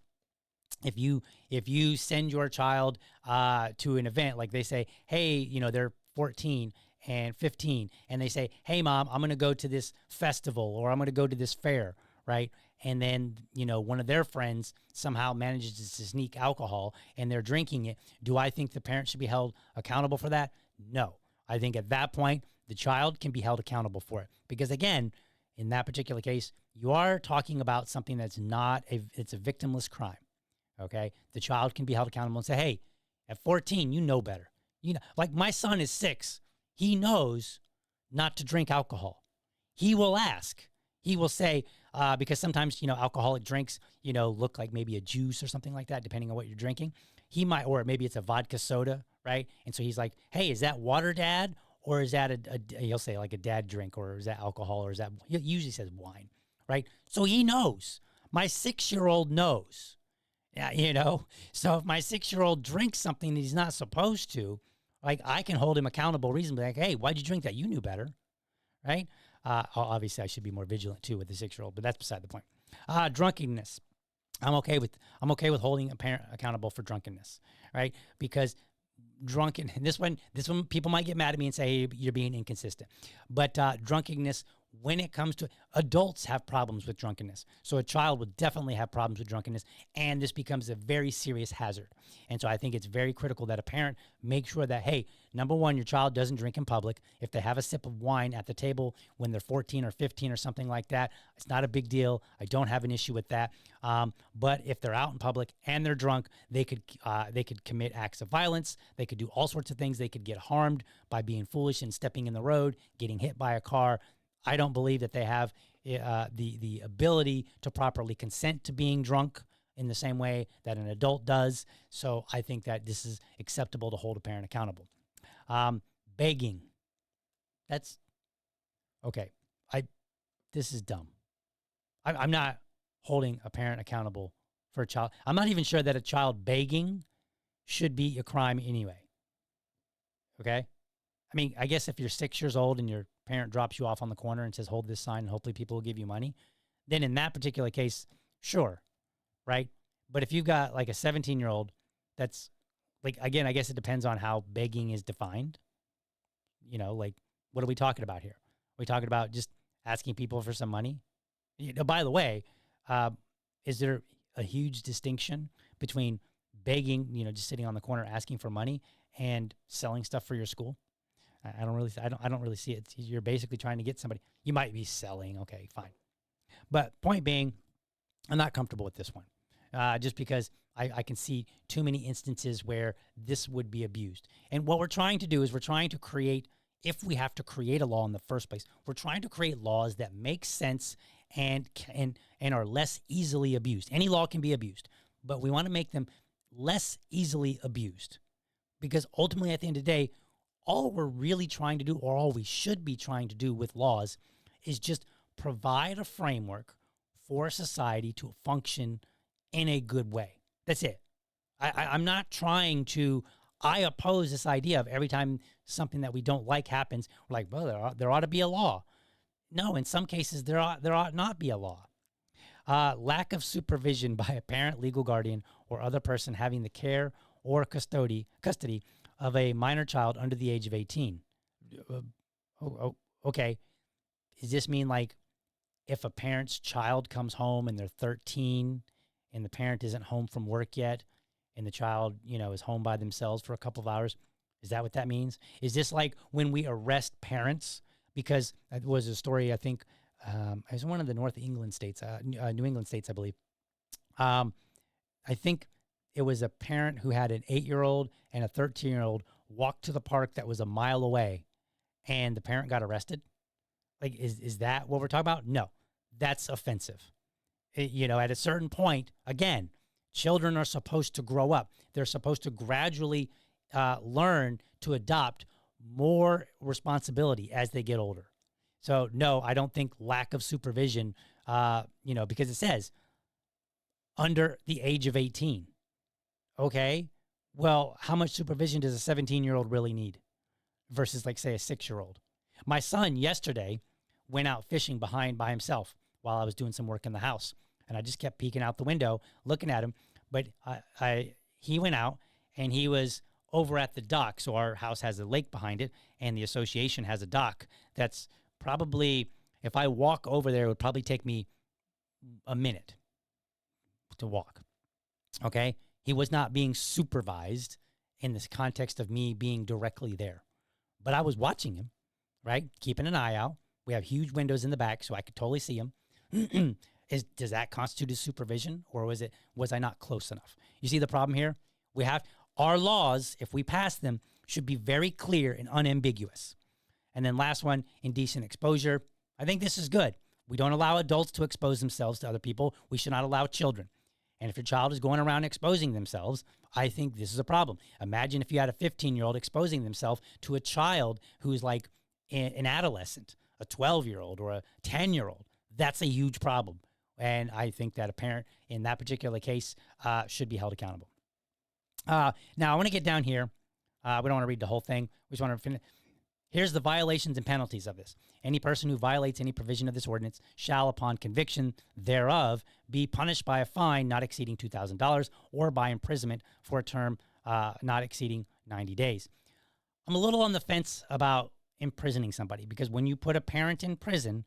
if you send your child to an event, like they say, hey, they're 14 and 15, and they say, hey, mom, I'm going to go to this festival or I'm going to go to this fair, right? And then, one of their friends somehow manages to sneak alcohol and they're drinking it. Do I think the parent should be held accountable for that? No. I think at that point, the child can be held accountable for it. Because again, in that particular case, you are talking about something that's it's a victimless crime. Okay? The child can be held accountable and say, hey, at 14, you know better. Like my son is 6. He knows not to drink alcohol. He will ask. He will say, because sometimes, alcoholic drinks, look like maybe a juice or something like that, depending on what you're drinking. He might, or maybe it's a vodka soda, right? And so he's like, hey, is that water, Dad? Or is that he'll say like a dad drink, or is that alcohol, or is that, he usually says wine, right? So he knows. My 6-year-old knows. Yeah, so if my 6-year-old drinks something that he's not supposed to, like I can hold him accountable reasonably, like, hey, why'd you drink that? You knew better, right? Obviously I should be more vigilant too with the 6-year-old, but that's beside the point. Drunkenness. I'm okay with holding a parent accountable for drunkenness, right? Because this one people might get mad at me and say, hey, you're being inconsistent. But drunkenness, when it comes to adults, have problems with drunkenness. So a child will definitely have problems with drunkenness, and this becomes a very serious hazard. And so I think it's very critical that a parent make sure that, hey, number one, your child doesn't drink in public. If they have a sip of wine at the table when they're 14 or 15 or something like that, it's not a big deal. I don't have an issue with that. But if they're out in public and they're drunk, they could commit acts of violence. They could do all sorts of things. They could get harmed by being foolish and stepping in the road, getting hit by a car. I don't believe that they have the ability to properly consent to being drunk in the same way that an adult does. So I think that this is acceptable to hold a parent accountable. Begging. That's okay. This is dumb. I'm not holding a parent accountable for a child. I'm not even sure that a child begging should be a crime anyway. Okay? I mean, I guess if you're 6 years old and your parent drops you off on the corner and says, hold this sign and hopefully people will give you money, then in that particular case, sure, right? But if you've got like a 17-year-old, that's like, again, I guess it depends on how begging is defined. Like, what are we talking about here? Are we talking about just asking people for some money? By the way, is there a huge distinction between begging, just sitting on the corner asking for money, and selling stuff for your school? I don't really see it. You're basically trying to get somebody. You might be selling. Okay, fine. But point being, I'm not comfortable with this one, just because I can see too many instances where this would be abused. And what we're trying to do is we're trying to create, if we have to create a law in the first place, we're trying to create laws that make sense and are less easily abused. Any law can be abused, but we want to make them less easily abused, because ultimately at the end of the day, all we're really trying to do, or all we should be trying to do with laws, is just provide a framework for society to function in a good way. That's it. I'm not trying to, I oppose this idea of every time something that we don't like happens, we're like, well, there ought to be a law. No, in some cases, there ought not be a law. Lack of supervision by a parent, legal guardian, or other person having the care or custody of a minor child under the age of 18. Okay. Does this mean like if a parent's child comes home and they're 13 and the parent isn't home from work yet and the child, is home by themselves for a couple of hours? Is that what that means? Is this like when we arrest parents? Because it was a story, I think, it was one of the New England states, I believe. I think it was a parent who had an 8-year-old and a 13-year-old walk to the park that was a mile away, and the parent got arrested. Like, is that what we're talking about? No, that's offensive. At a certain point, again, children are supposed to grow up. They're supposed to gradually learn to adopt more responsibility as they get older. So, no, I don't think lack of supervision, because it says under the age of 18. Okay, well, how much supervision does a 17-year-old really need versus, like, say, a 6-year-old? My son yesterday went out fishing by himself while I was doing some work in the house. And I just kept peeking out the window, looking at him. But he went out and he was over at the dock. So our house has a lake behind it, and the association has a dock that's probably, if I walk over there, it would probably take me a minute to walk. Okay? He was not being supervised in this context of me being directly there. But I was watching him, right? Keeping an eye out. We have huge windows in the back, so I could totally see him. Does that constitute as supervision, or was I not close enough? You see the problem here? We have our laws, if we pass them, should be very clear and unambiguous. And then last one, indecent exposure. I think this is good. We don't allow adults to expose themselves to other people. We should not allow children. And if your child is going around exposing themselves, I think this is a problem. Imagine if you had a 15-year-old exposing themselves to a child who's like an adolescent, a 12-year-old or a 10-year-old. That's a huge problem. And I think that a parent in that particular case should be held accountable. Now, I want to get down here. We don't want to read the whole thing. We just want to finish. Here's the violations and penalties of this. Any person who violates any provision of this ordinance shall, upon conviction thereof, be punished by a fine not exceeding $2,000 or by imprisonment for a term not exceeding 90 days. I'm a little on the fence about imprisoning somebody, because when you put a parent in prison,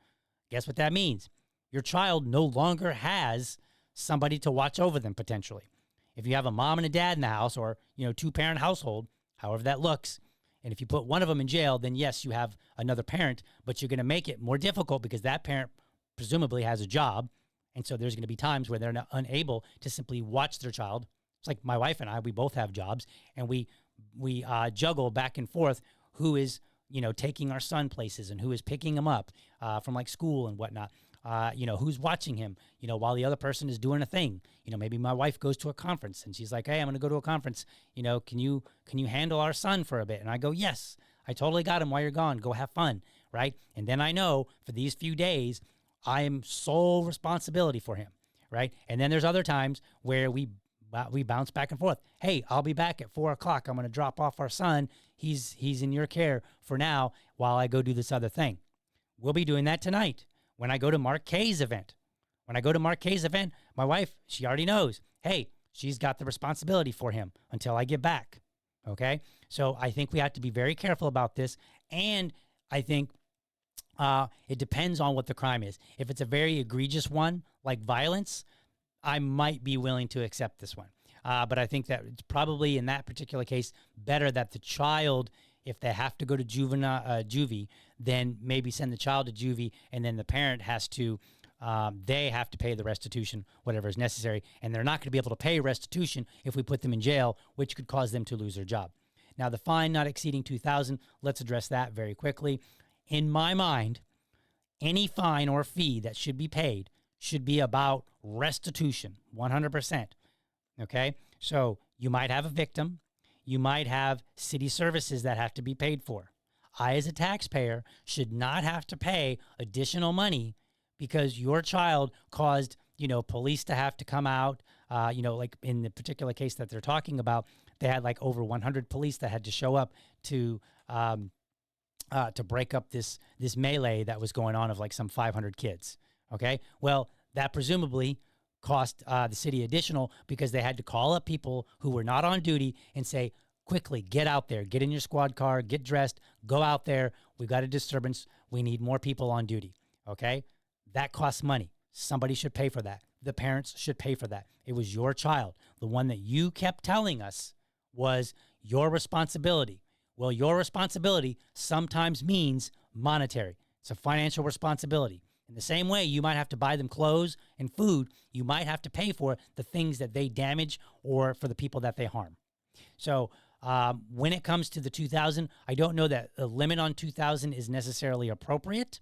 guess what that means? Your child no longer has somebody to watch over them potentially. If you have a mom and a dad in the house, or, two-parent household, however that looks, and if you put one of them in jail, then yes, you have another parent, but you're going to make it more difficult because that parent presumably has a job. And so there's going to be times where they're not unable to simply watch their child. It's like my wife and I, we both have jobs, and we juggle back and forth who is, taking our son places and who is picking him up from like school and whatnot. Who's watching him, while the other person is doing a thing. Maybe my wife goes to a conference and she's like, hey, I'm going to go to a conference. Can you handle our son for a bit? And I go, yes, I totally got him while you're gone. Go have fun, right? And then I know for these few days, I am sole responsibility for him, right? And then there's other times where we bounce back and forth. Hey, I'll be back at 4:00. I'm going to drop off our son. He's in your care for now while I go do this other thing. We'll be doing that tonight. When I go to Mark Kay's event, my wife, she already knows, hey, she's got the responsibility for him until I get back, okay? So I think we have to be very careful about this, and I think it depends on what the crime is. If it's a very egregious one, like violence, I might be willing to accept this one. But I think that it's probably in that particular case better that the child, if they have to go to juvie, then maybe send the child to juvie, and then the parent has to, they have to pay the restitution, whatever is necessary. And they're not going to be able to pay restitution if we put them in jail, which could cause them to lose their job. Now, the fine not exceeding $2,000, let's address that very quickly. In my mind, any fine or fee that should be paid should be about restitution, 100%. Okay? So you might have a victim. You might have city services that have to be paid for. I, as a taxpayer, should not have to pay additional money because your child caused, police to have to come out. Like in the particular case that they're talking about, they had like over 100 police that had to show up to break up this melee that was going on of like some 500 kids. Okay, well, that presumably cost the city additional because they had to call up people who were not on duty and say, quickly, get out there, get in your squad car, get dressed, go out there. We've got a disturbance. We need more people on duty. Okay? That costs money. Somebody should pay for that. The parents should pay for that. It was your child. The one that you kept telling us was your responsibility. Well, your responsibility sometimes means monetary. It's a financial responsibility. In the same way, you might have to buy them clothes and food. You might have to pay for the things that they damage or for the people that they harm. So when it comes to the 2,000, I don't know that a limit on 2,000 is necessarily appropriate.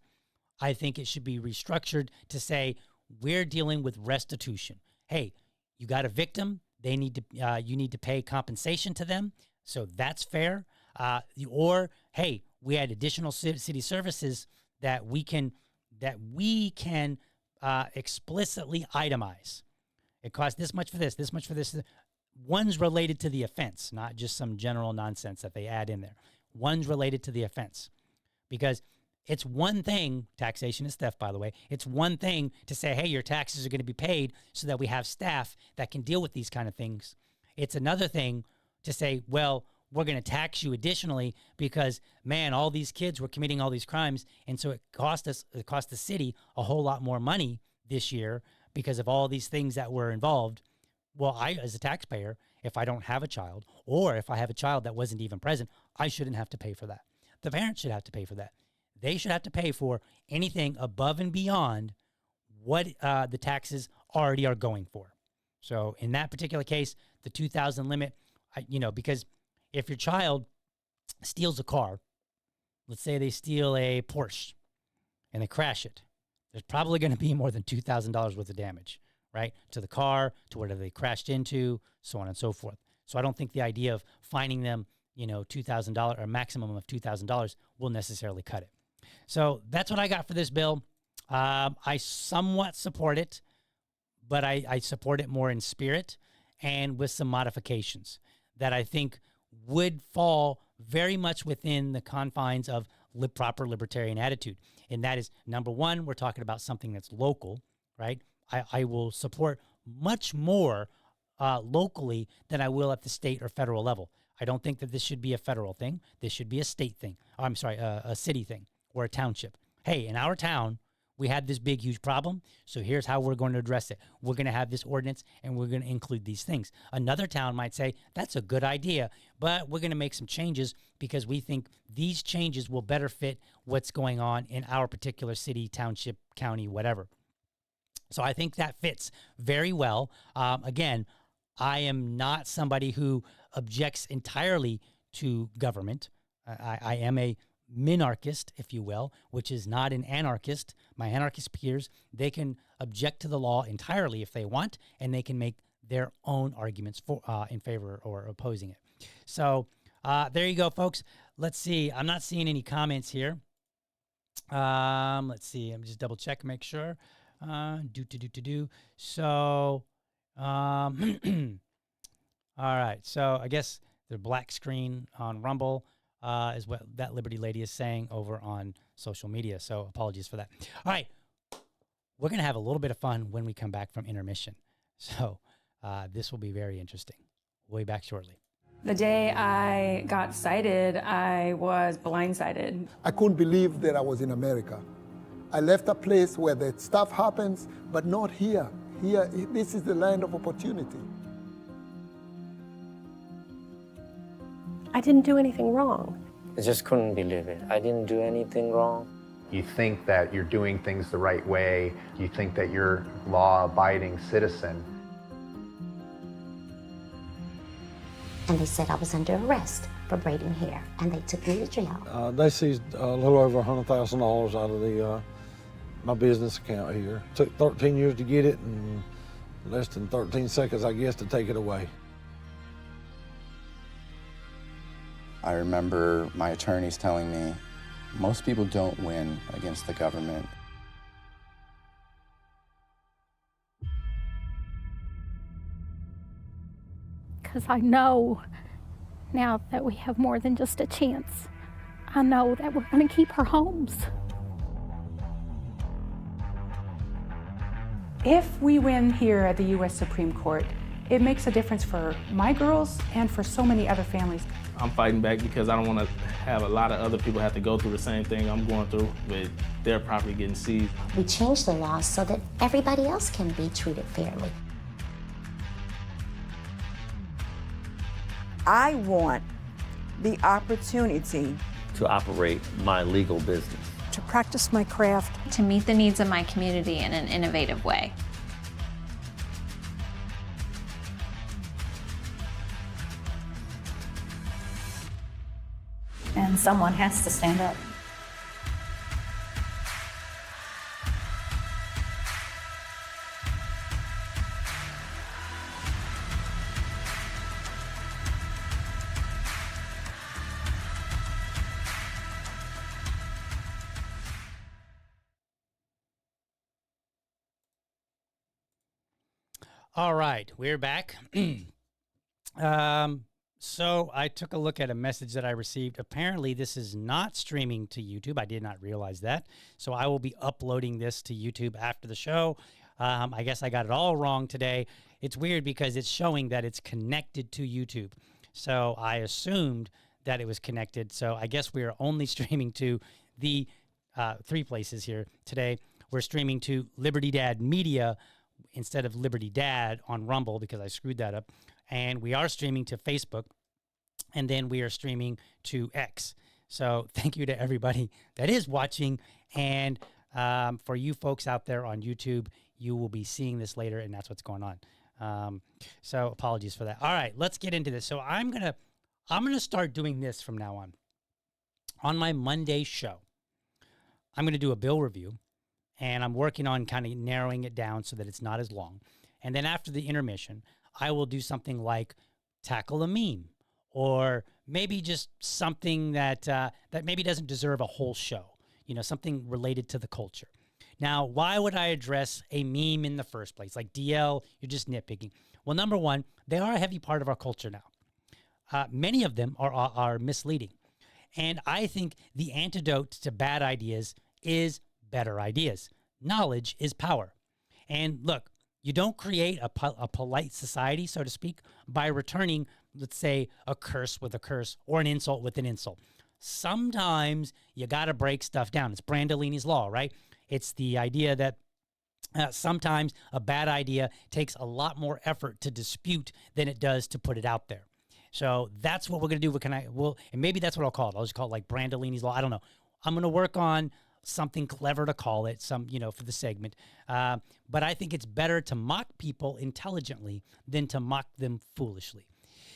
I think it should be restructured to say we're dealing with restitution. Hey, you got a victim. They need to you need to pay compensation to them. So that's fair. Or hey, we had additional city services that we can explicitly itemize. It costs this much for this much for this. One's related to the offense, not just some general nonsense that they add in there. One's related to the offense. Because It's one thing, taxation is theft, by the way. It's one thing to say, hey, your taxes are going to be paid so that we have staff that can deal with these kind of things. It's another thing to say, well, we're going to tax you additionally because, man, all these kids were committing all these crimes. And so it cost the city a whole lot more money this year because of all these things that were involved. Well, I, as a taxpayer, if I don't have a child, or if I have a child that wasn't even present, I shouldn't have to pay for that. The parents should have to pay for that. They should have to pay for anything above and beyond what the taxes already are going for. So in that particular case, the $2,000 limit, because if your child steals a car, let's say they steal a Porsche and they crash it, there's probably going to be more than $2,000 worth of damage, right? To the car, to whatever they crashed into, so on and so forth. So I don't think the idea of fining them, $2,000 or a maximum of $2,000 will necessarily cut it. So that's what I got for this bill. I somewhat support it, but I support it more in spirit and with some modifications that I think would fall very much within the confines of proper libertarian attitude. And that is, number one, we're talking about something that's local, right? I will support much more locally than I will at the state or federal level. I don't think that this should be a federal thing. This should be a state thing. Oh, I'm sorry, a city thing or a township. Hey, in our town, we had this big, huge problem. So here's how we're going to address it. We're going to have this ordinance and we're going to include these things. Another town might say, that's a good idea, but we're going to make some changes because we think these changes will better fit what's going on in our particular city, township, county, whatever. So I think that fits very well. Again, I am not somebody who objects entirely to government. I am a minarchist, if you will, which is not an anarchist. My anarchist peers, they can object to the law entirely if they want, and they can make their own arguments for in favor or opposing it. So there you go, folks. Let's see. I'm not seeing any comments here. Let's see. I'm just double check, make sure. So, all right. So I guess the black screen on Rumble is what that Liberty Lady is saying over on social media. So apologies for that. All right. We're going to have a little bit of fun when we come back from intermission. So this will be very interesting. We'll be back shortly. The day I got cited, I was blindsided. I couldn't believe that I was in America. I left a place where the stuff happens, but not here. Here, this is the land of opportunity. I didn't do anything wrong. I just couldn't believe it. I didn't do anything wrong. You think that you're doing things the right way. You think that you're a law-abiding citizen. And they said I was under arrest for braiding hair, and they took me to jail. They seized a little over $100,000 out of my business account here. Took 13 years to get it and less than 13 seconds, I guess, to take it away. I remember my attorneys telling me, most people don't win against the government. Because I know now that we have more than just a chance. I know that we're going to keep our homes. If we win here at the U.S. Supreme Court, it makes a difference for my girls and for so many other families. I'm fighting back because I don't want to have a lot of other people have to go through the same thing I'm going through with their property getting seized. We changed the law so that everybody else can be treated fairly. I want the opportunity to operate my legal business, to practice my craft, to meet the needs of my community in an innovative way. And someone has to stand up. All right, we're back. So I took a look at a message that I received. Apparently, this is not streaming to YouTube. I did not realize that. So I will be uploading this to YouTube after the show. I guess I got it all wrong today. It's weird because it's showing that it's connected to YouTube. So I assumed that it was connected. So I guess we are only streaming to the 3 places here today. We're streaming to Liberty Dad Media instead of Liberty Dad on Rumble because I screwed that up. And we are streaming to Facebook, and then we are streaming to X. So thank you to everybody that is watching. And for you folks out there on YouTube, you will be seeing this later, and that's what's going on. So apologies for that. All right, let's get into this. So I'm gonna start doing this from now on. On my Monday show, I'm gonna do a bill review, and I'm working on kind of narrowing it down so that it's not as long. And then after the intermission, I will do something like tackle a meme, or maybe just something that that maybe doesn't deserve a whole show, something related to the culture. Now, why would I address a meme in the first place? Like, DL, you're just nitpicking. Well, number one, they are a heavy part of our culture now. Many of them are misleading. And I think the antidote to bad ideas is better ideas. Knowledge is power. And look, you don't create a polite society, so to speak, by returning, let's say, a curse with a curse or an insult with an insult. Sometimes you got to break stuff down. It's Brandolini's Law, right? It's the idea that sometimes a bad idea takes a lot more effort to dispute than it does to put it out there. So that's what we're going to do. And maybe that's what I'll call it. I'll just call it like Brandolini's Law. I don't know. I'm going to work on something clever to call it, for the segment. But I think it's better to mock people intelligently than to mock them foolishly.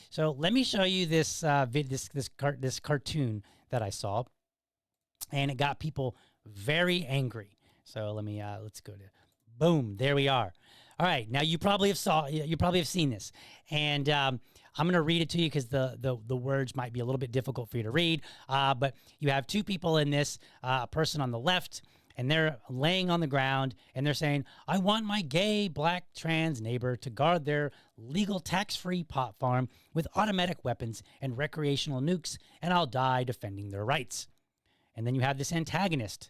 So let me show you this this cartoon that I saw, and it got people very angry. So let me let's go to boom. There we are. All right, now you probably have seen this, and I'm going to read it to you because the words might be a little bit difficult for you to read. But you have 2 people in this, a person on the left, and they're laying on the ground, and they're saying, I want my gay, black, trans neighbor to guard their legal tax-free pot farm with automatic weapons and recreational nukes, and I'll die defending their rights. And then you have this antagonist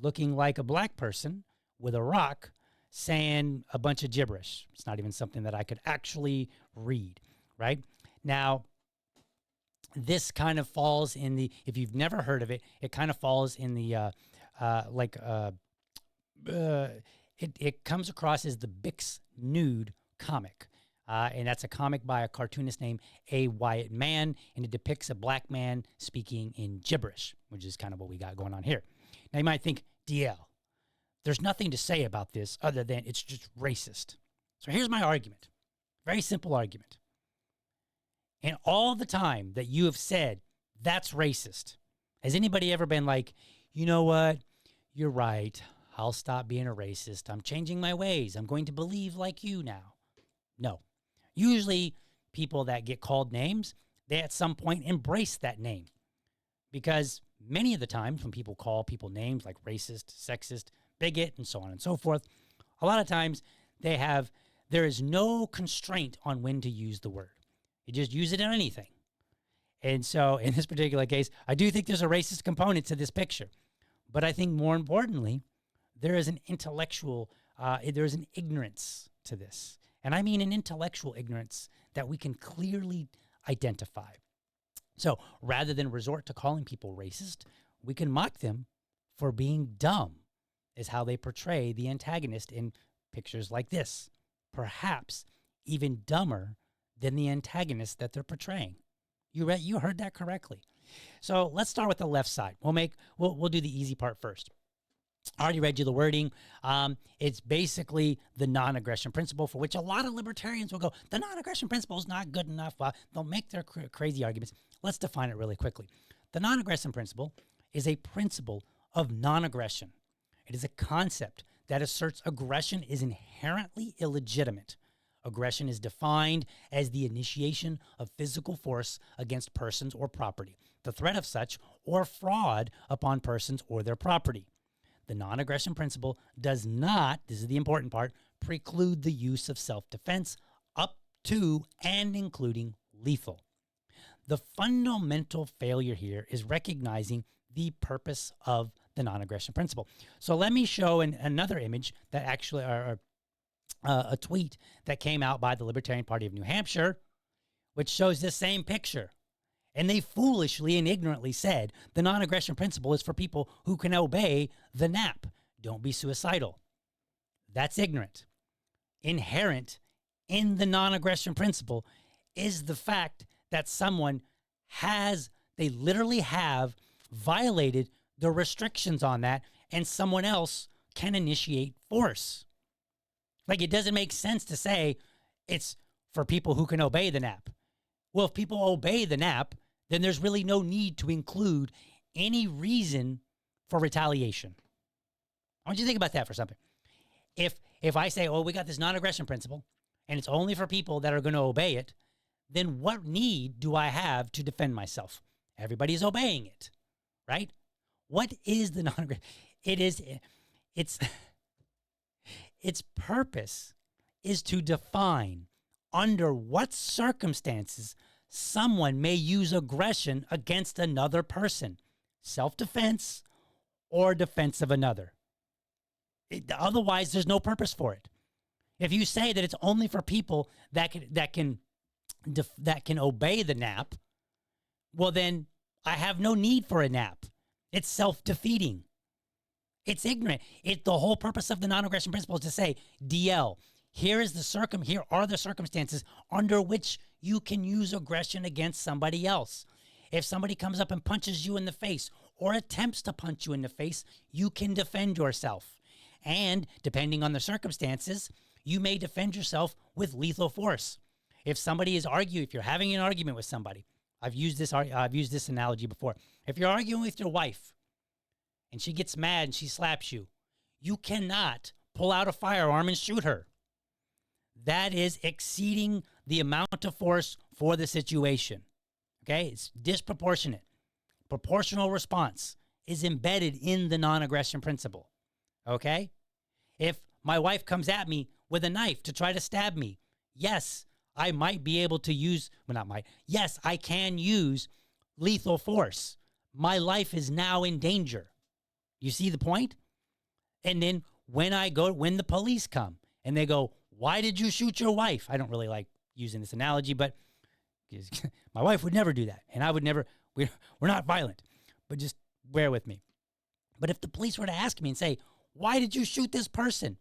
looking like a black person with a rock saying a bunch of gibberish. It's not even something that I could actually read. Right? Now, this kind of falls in the, if you've never heard of it, it kind of falls in the, it comes across as the Bix Nude comic. And that's a comic by a cartoonist named A. Wyatt Mann, and it depicts a black man speaking in gibberish, which is kind of what we got going on here. Now, you might think, DL, there's nothing to say about this other than it's just racist. So here's my argument. Very simple argument. And all the time that you have said, that's racist, has anybody ever been like, you know what? You're right. I'll stop being a racist. I'm changing my ways. I'm going to believe like you now. No. Usually people that get called names, they at some point embrace that name. Because many of the times when people call people names like racist, sexist, bigot, and so on and so forth, a lot of times there is no constraint on when to use the word. You just use it on anything. And so in this particular case, I do think there's a racist component to this picture. But I think more importantly, there is an intellectual, there's an ignorance to this. And I mean an intellectual ignorance that we can clearly identify. So rather than resort to calling people racist, we can mock them for being dumb, is how they portray the antagonist in pictures like this. Perhaps even dumber than the antagonist that they're portraying. You heard that correctly. So let's start with the left side. We'll do the easy part first. I already read you the wording. It's basically the non-aggression principle, for which a lot of libertarians will go, the non-aggression principle is not good enough. They'll make their crazy arguments. Let's define it really quickly. The non-aggression principle is a principle of non-aggression. It is a concept that asserts aggression is inherently illegitimate. Aggression is defined as the initiation of physical force against persons or property, the threat of such, or fraud upon persons or their property. The non-aggression principle does not, this is the important part, preclude the use of self-defense up to and including lethal. The fundamental failure here is recognizing the purpose of the non-aggression principle. So let me show another image that actually, a tweet that came out by the Libertarian Party of New Hampshire, which shows this same picture. And they foolishly and ignorantly said the non-aggression principle is for people who can obey the NAP. Don't be suicidal. That's ignorant. Inherent in the non-aggression principle is the fact that someone they literally have violated the restrictions on that, and someone else can initiate force. Like, it doesn't make sense to say it's for people who can obey the NAP. Well, if people obey the NAP, then there's really no need to include any reason for retaliation. I want you to think about that for something. If I say, oh, we got this non-aggression principle, and it's only for people that are going to obey it, then what need do I have to defend myself? Everybody's obeying it, right? What is the non-aggression? Its purpose is to define under what circumstances someone may use aggression against another person, self-defense or defense of another. Otherwise, there's no purpose for it. If you say that it's only for people that can obey the NAP, well, then I have no need for a NAP. It's self-defeating. It's ignorant. The whole purpose of the non-aggression principle is to say, DL, here are the circumstances under which you can use aggression against somebody else. If somebody comes up and punches you in the face or attempts to punch you in the face, you can defend yourself. And depending on the circumstances, you may defend yourself with lethal force. If you're having an argument with somebody, I've used this analogy before. If you're arguing with your wife and she gets mad and she slaps you, you cannot pull out a firearm and shoot her. That is exceeding the amount of force for the situation. Okay? It's disproportionate. Proportional response is embedded in the non-aggression principle. Okay? If my wife comes at me with a knife to try to stab me, yes, I might be able to use, yes, I can use lethal force. My life is now in danger. You see the point? And then when the police come and they go, why did you shoot your wife? I don't really like using this analogy, but my wife would never do that. And I would never, we're not violent, but just bear with me. But if the police were to ask me and say, why did you shoot this person?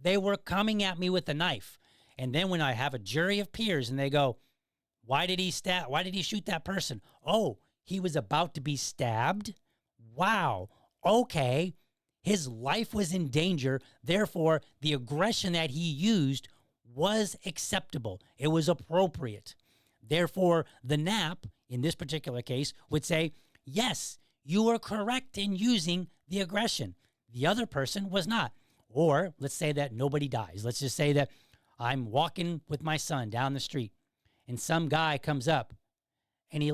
They were coming at me with a knife. And then when I have a jury of peers and they go, why did he shoot that person? Oh, he was about to be stabbed? Wow. Okay. His life was in danger. Therefore, the aggression that he used was acceptable. It was appropriate. Therefore, the NAP, in this particular case, would say, yes, you were correct in using the aggression. The other person was not. Or let's say that nobody dies. Let's just say that I'm walking with my son down the street and some guy comes up and he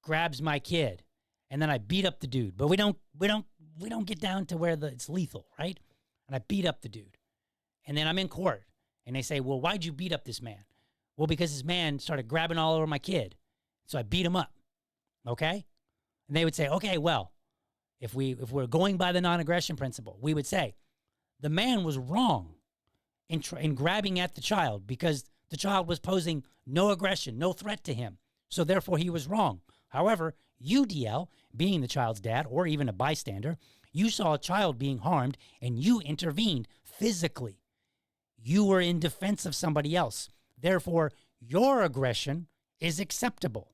grabs my kid and then I beat up the dude. But we don't get down to where it's lethal, right? And I beat up the dude. And then I'm in court and they say, well, why'd you beat up this man? Well, because this man started grabbing all over my kid. So I beat him up. Okay? And they would say, okay, well, if we're going by the non-aggression principle, we would say the man was wrong in grabbing at the child because the child was posing no aggression, no threat to him. So therefore he was wrong. However, you, DL, being the child's dad or even a bystander, you saw a child being harmed and you intervened physically. You were in defense of somebody else. Therefore, your aggression is acceptable.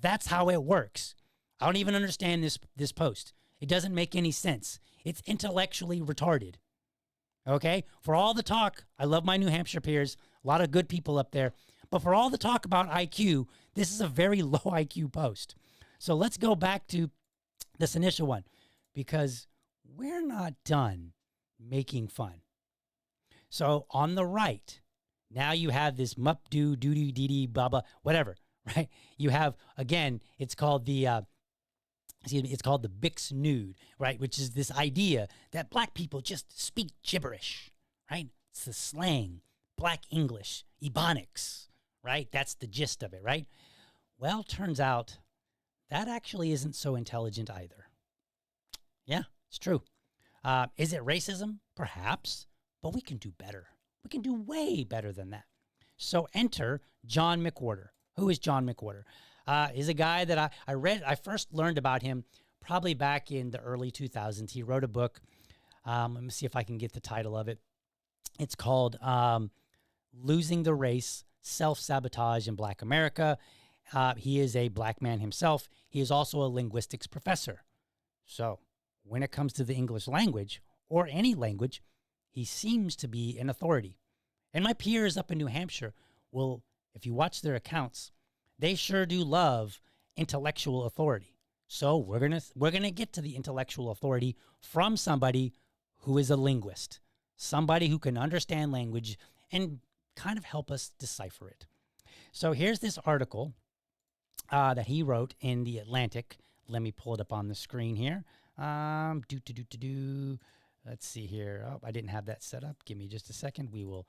That's how it works. I don't even understand this post. It doesn't make any sense. It's intellectually retarded. Okay? For all the talk, I love my New Hampshire peers, a lot of good people up there, but for all the talk about IQ, this is a very low IQ post. So let's go back to this initial one because we're not done making fun. So on the right, now you have this mup doo doo doo dee dee baba whatever, right? You have, again, it's called the Bix nude, right? Which is this idea that black people just speak gibberish, right? It's the slang, black English, Ebonics, right? That's the gist of it, right? Well, turns out that actually isn't so intelligent either. Yeah, it's true. Is it racism? Perhaps, but we can do better. We can do way better than that. So enter John McWhorter. Who is John McWhorter? He's a guy that I first learned about him probably back in the early 2000s. He wrote a book. Let me see if I can get the title of it. It's called Losing the Race, Self-Sabotage in Black America. He is a black man himself. He is also a linguistics professor. So when it comes to the English language, or any language, he seems to be an authority. And my peers up in New Hampshire will, if you watch their accounts, they sure do love intellectual authority. So we're gonna get to the intellectual authority from somebody who is a linguist, somebody who can understand language and kind of help us decipher it. So here's this article that he wrote in The Atlantic. Let me pull it up on the screen here. Let's see here. Oh, I didn't have that set up. Give me just a second. We will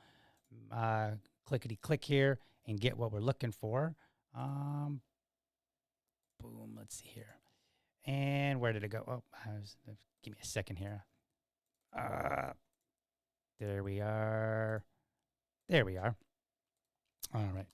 clickety-click here and get what we're looking for. Boom. Let's see here. And where did it go? Oh, give me a second here. There we are. There we are. All right.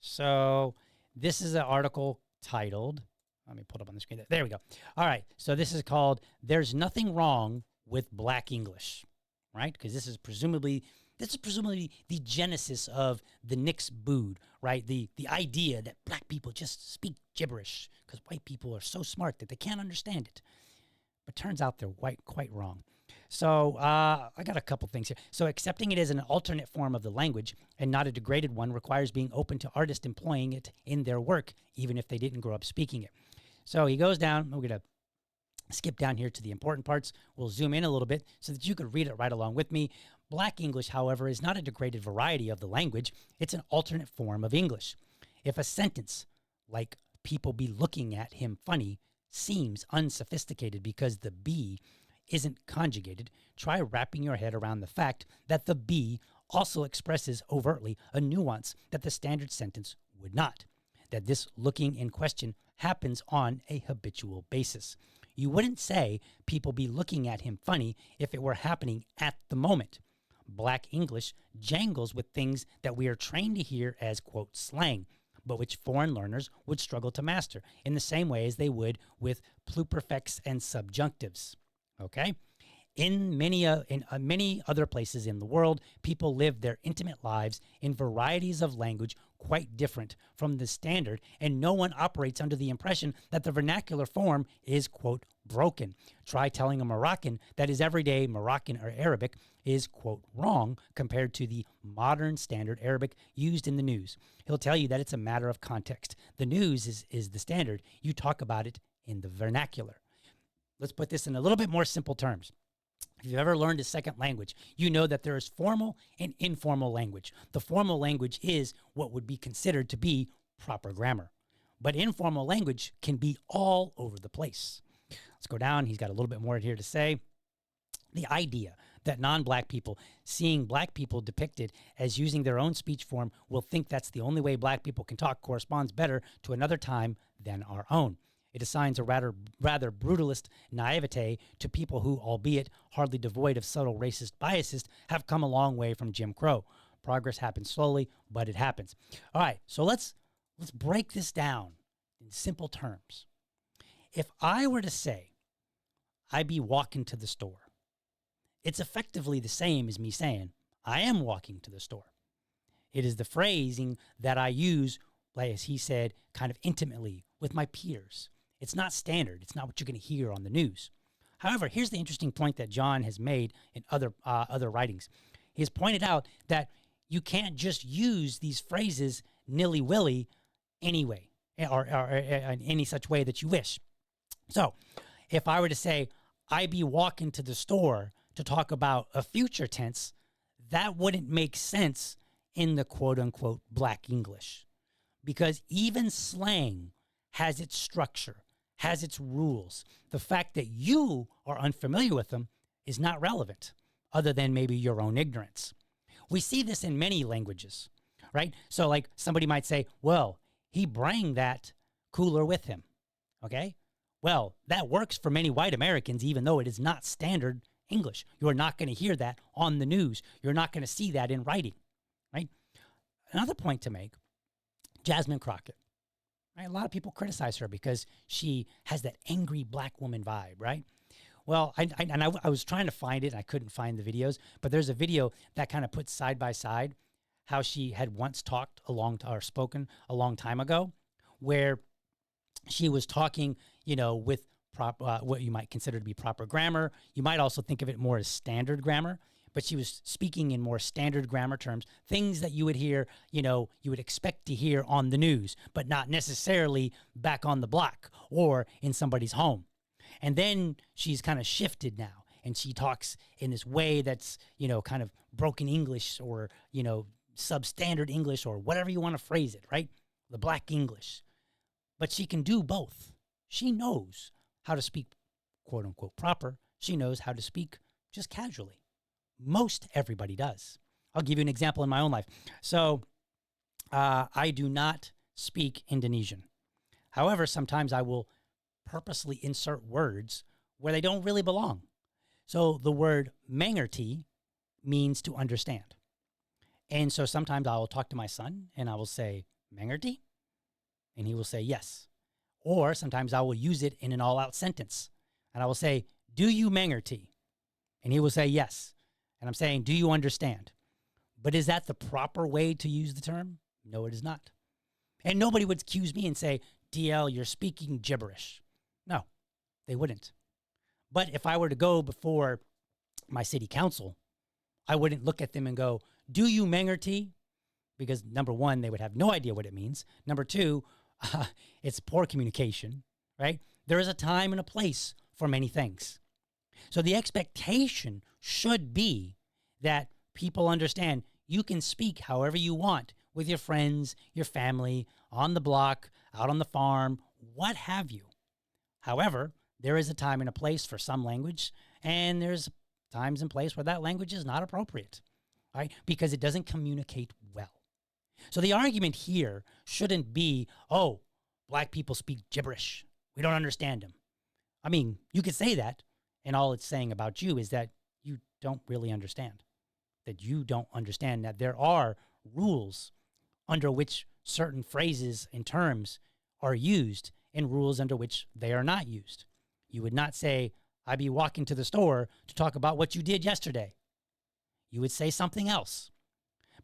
So this is an article titled, let me pull it up on the screen. There we go. All right. So this is called There's Nothing Wrong with Black English, right? Because this is presumably the genesis of the Nick's Bood, right? The idea that black people just speak gibberish because white people are so smart that they can't understand it. But turns out they're quite wrong. So I got a couple things here. So accepting it as an alternate form of the language and not a degraded one requires being open to artists employing it in their work, even if they didn't grow up speaking it. So he goes down. We're going to skip down here to the important parts. We'll zoom in a little bit so that you could read it right along with me. Black English, however, is not a degraded variety of the language. It's an alternate form of English. If a sentence like people be looking at him funny seems unsophisticated because the be isn't conjugated, try wrapping your head around the fact that the be also expresses overtly a nuance that the standard sentence would not, that this looking in question happens on a habitual basis. You wouldn't say people be looking at him funny if it were happening at the moment. Black English jangles with things that we are trained to hear as, quote, slang, but which foreign learners would struggle to master in the same way as they would with pluperfects and subjunctives. Okay? In many other places in the world, people live their intimate lives in varieties of language quite different from the standard, and no one operates under the impression that the vernacular form is, quote, broken. Try telling a Moroccan that his everyday Moroccan or Arabic is, quote, wrong compared to the modern standard Arabic used in the news. He'll tell you that it's a matter of context. The news is the standard. You talk about it in the vernacular. Let's put this in a little bit more simple terms. If you've ever learned a second language, you know that there is formal and informal language. The formal language is what would be considered to be proper grammar. But informal language can be all over the place. Let's go down. He's got a little bit more here to say. The idea that non-black people seeing black people depicted as using their own speech form will think that's the only way black people can talk corresponds better to another time than our own. It assigns a rather brutalist naivete to people who, albeit hardly devoid of subtle racist biases, have come a long way from Jim Crow. Progress happens slowly, but it happens. All right, so let's break this down in simple terms. If I were to say, I be walking to the store, it's effectively the same as me saying, I am walking to the store. It is the phrasing that I use, like as he said, kind of intimately with my peers. It's not standard. It's not what you're going to hear on the news. However, here's the interesting point that John has made in other writings. He has pointed out that you can't just use these phrases nilly-willy anyway, or in any such way that you wish. So if I were to say, I be walking to the store to talk about a future tense, that wouldn't make sense in the quote-unquote Black English. Because even slang has its structure, has its rules. The fact that you are unfamiliar with them is not relevant, other than maybe your own ignorance. We see this in many languages, right? So like somebody might say, well, he brang that cooler with him. Okay? Well, that works for many white Americans, even though it is not standard English. You're not going to hear that on the news. You're not going to see that in writing, right? Another point to make, Jasmine Crockett. Right? A lot of people criticize her because she has that angry black woman vibe, right? Well, I was trying to find it. I couldn't find the videos, but there's a video that kind of puts side by side how she had once spoken a long time ago, where she was talking, with what you might consider to be proper grammar. You might also think of it more as standard grammar, but she was speaking in more standard grammar terms, things that you would hear, you would expect to hear on the news, but not necessarily back on the block or in somebody's home. And then she's kind of shifted now, and she talks in this way that's, kind of broken English or, substandard English or whatever you want to phrase it, right? The black English. But she can do both. She knows how to speak, quote unquote, proper. She knows how to speak just casually. Most everybody does. I'll give you an example in my own life. So I do not speak Indonesian. However, sometimes I will purposely insert words where they don't really belong. So the word mengerti means to understand. And so sometimes I will talk to my son and I will say, mengerti? And he will say, yes. Or sometimes I will use it in an all-out sentence. And I will say, do you mengerti? And he will say, yes. And I'm saying, do you understand? But is that the proper way to use the term? No, it is not. And nobody would accuse me and say, DL, you're speaking gibberish. No, they wouldn't. But if I were to go before my city council, I wouldn't look at them and go, do you mengerti? Because number one, they would have no idea what it means. Number two, it's poor communication, right? There is a time and a place for many things. So the expectation should be that people understand you can speak however you want with your friends, your family, on the block, out on the farm, what have you. However, there is a time and a place for some language, and there's times and place where that language is not appropriate, right? Because it doesn't communicate well. So the argument here shouldn't be, oh, black people speak gibberish. We don't understand them. I mean, you could say that, and all it's saying about you is that you don't really understand, that you don't understand that there are rules under which certain phrases and terms are used and rules under which they are not used. You would not say, I be walking to the store to talk about what you did yesterday. You would say something else.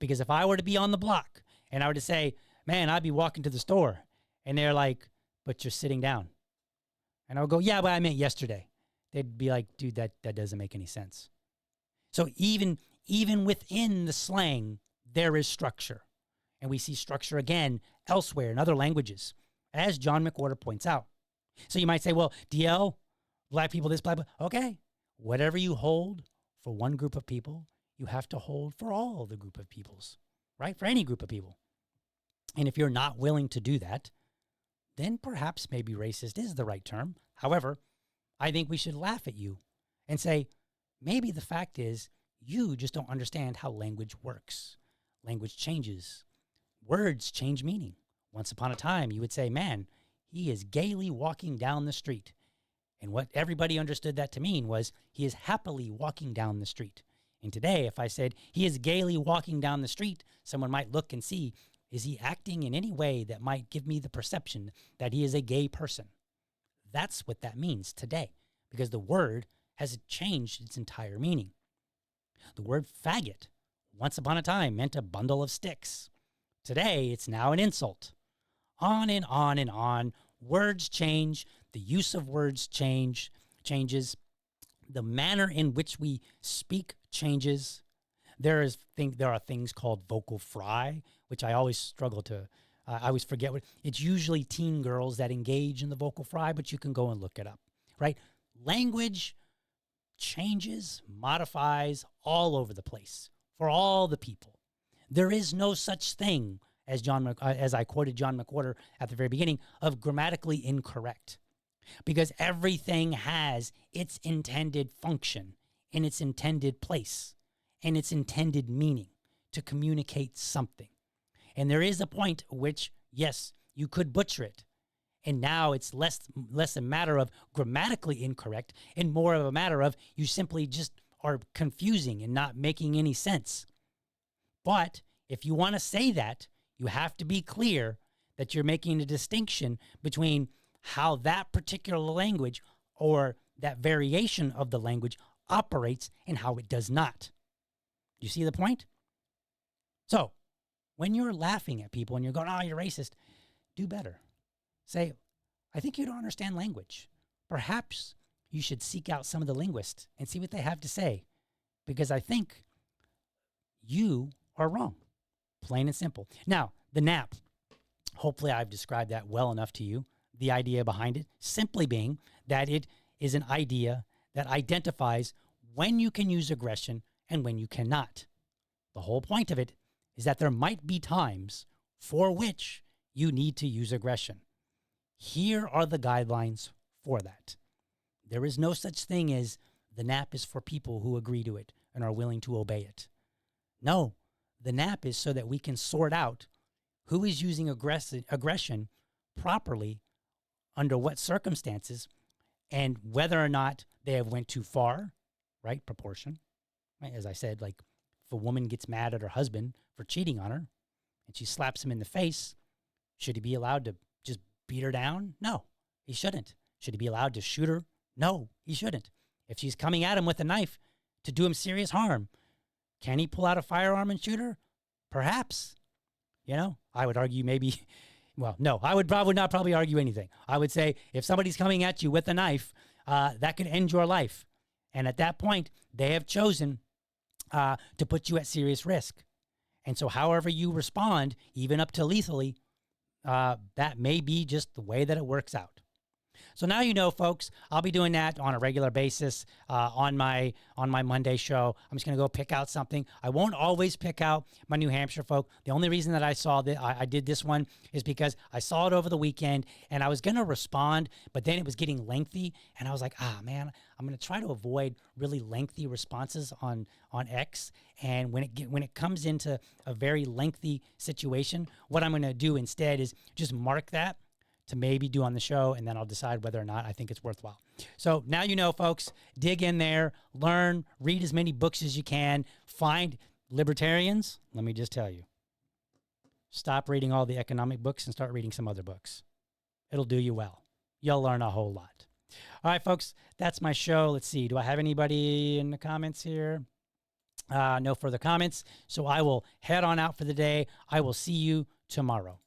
Because if I were to be on the block and I were to say, man, I'd be walking to the store, and they're like, but you're sitting down. And I would go, yeah, but I meant yesterday. They'd be like, dude, that doesn't make any sense. So even within the slang, there is structure. And we see structure again elsewhere in other languages, as John McWhorter points out. So you might say, well, DL, black people, this, blah, blah. Okay, whatever you hold for one group of people, you have to hold for all the group of peoples, right? For any group of people. And if you're not willing to do that, then perhaps maybe racist is the right term. However, I think we should laugh at you and say, maybe the fact is you just don't understand how language works. Language changes. Words change meaning. Once upon a time, you would say, man, he is gaily walking down the street. And what everybody understood that to mean was he is happily walking down the street. And today, if I said he is gaily walking down the street, someone might look and see, is he acting in any way that might give me the perception that he is a gay person? That's what that means today, because the word has changed its entire meaning. The word faggot, once upon a time, meant a bundle of sticks. Today, it's now an insult. On and on and on. Words change. The use of words changes. The manner in which we speak changes. There are things called vocal fry, which I always struggle to, I always forget what, it's usually teen girls that engage in the vocal fry, but you can go and look it up, right? Language changes, modifies all over the place for all the people. There is no such thing as I quoted John McWhorter at the very beginning, of grammatically incorrect, because everything has its intended function in its intended place and its intended meaning to communicate something. And there is a point at which, yes, you could butcher it And now it's less a matter of grammatically incorrect and more of a matter of you simply just are confusing and not making any sense. But if you want to say that, you have to be clear that you're making a distinction between how that particular language or that variation of the language operates and how it does not. You see the point? So when you're laughing at people and you're going, oh, you're racist, do better. Say, I think you don't understand language. Perhaps you should seek out some of the linguists and see what they have to say, because I think you are wrong, plain and simple. Now, the nap, hopefully I've described that well enough to you. The idea behind it simply being that it is an idea that identifies when you can use aggression and when you cannot. The whole point of it is that there might be times for which you need to use aggression. Here are the guidelines for that. There is no such thing as the nap is for people who agree to it and are willing to obey it. No, the nap is so that we can sort out who is using aggression properly, under what circumstances, and whether or not they have went too far, right? Proportion. Right? As I said, like if a woman gets mad at her husband for cheating on her and she slaps him in the face, should he be allowed to just beat her down? No, he shouldn't. Should he be allowed to shoot her? No, he shouldn't. If she's coming at him with a knife to do him serious harm, can he pull out a firearm and shoot her? Perhaps. You know, I would argue maybe, well, no, I would not probably argue anything. I would say if somebody's coming at you with a knife, that could end your life. And at that point, they have chosen to put you at serious risk. And so however you respond, even up to lethally, that may be just the way that it works out. So now you know, folks, I'll be doing that on a regular basis on my Monday show. I'm just going to go pick out something. I won't always pick out my New Hampshire folk. The only reason that I saw that I did this one is because I saw it over the weekend and I was going to respond, but then it was getting lengthy and I was like, man, I'm going to try to avoid really lengthy responses on X. And when it comes into a very lengthy situation, what I'm going to do instead is just mark that to maybe do on the show, and then I'll decide whether or not I think it's worthwhile. So now you know, folks, dig in there, learn, read as many books as you can, find libertarians. Let me just tell you, stop reading all the economic books and start reading some other books. It'll do you well. You'll learn a whole lot. All right, folks, that's my show. Let's see. Do I have anybody in the comments here? No further comments. So I will head on out for the day. I will see you tomorrow.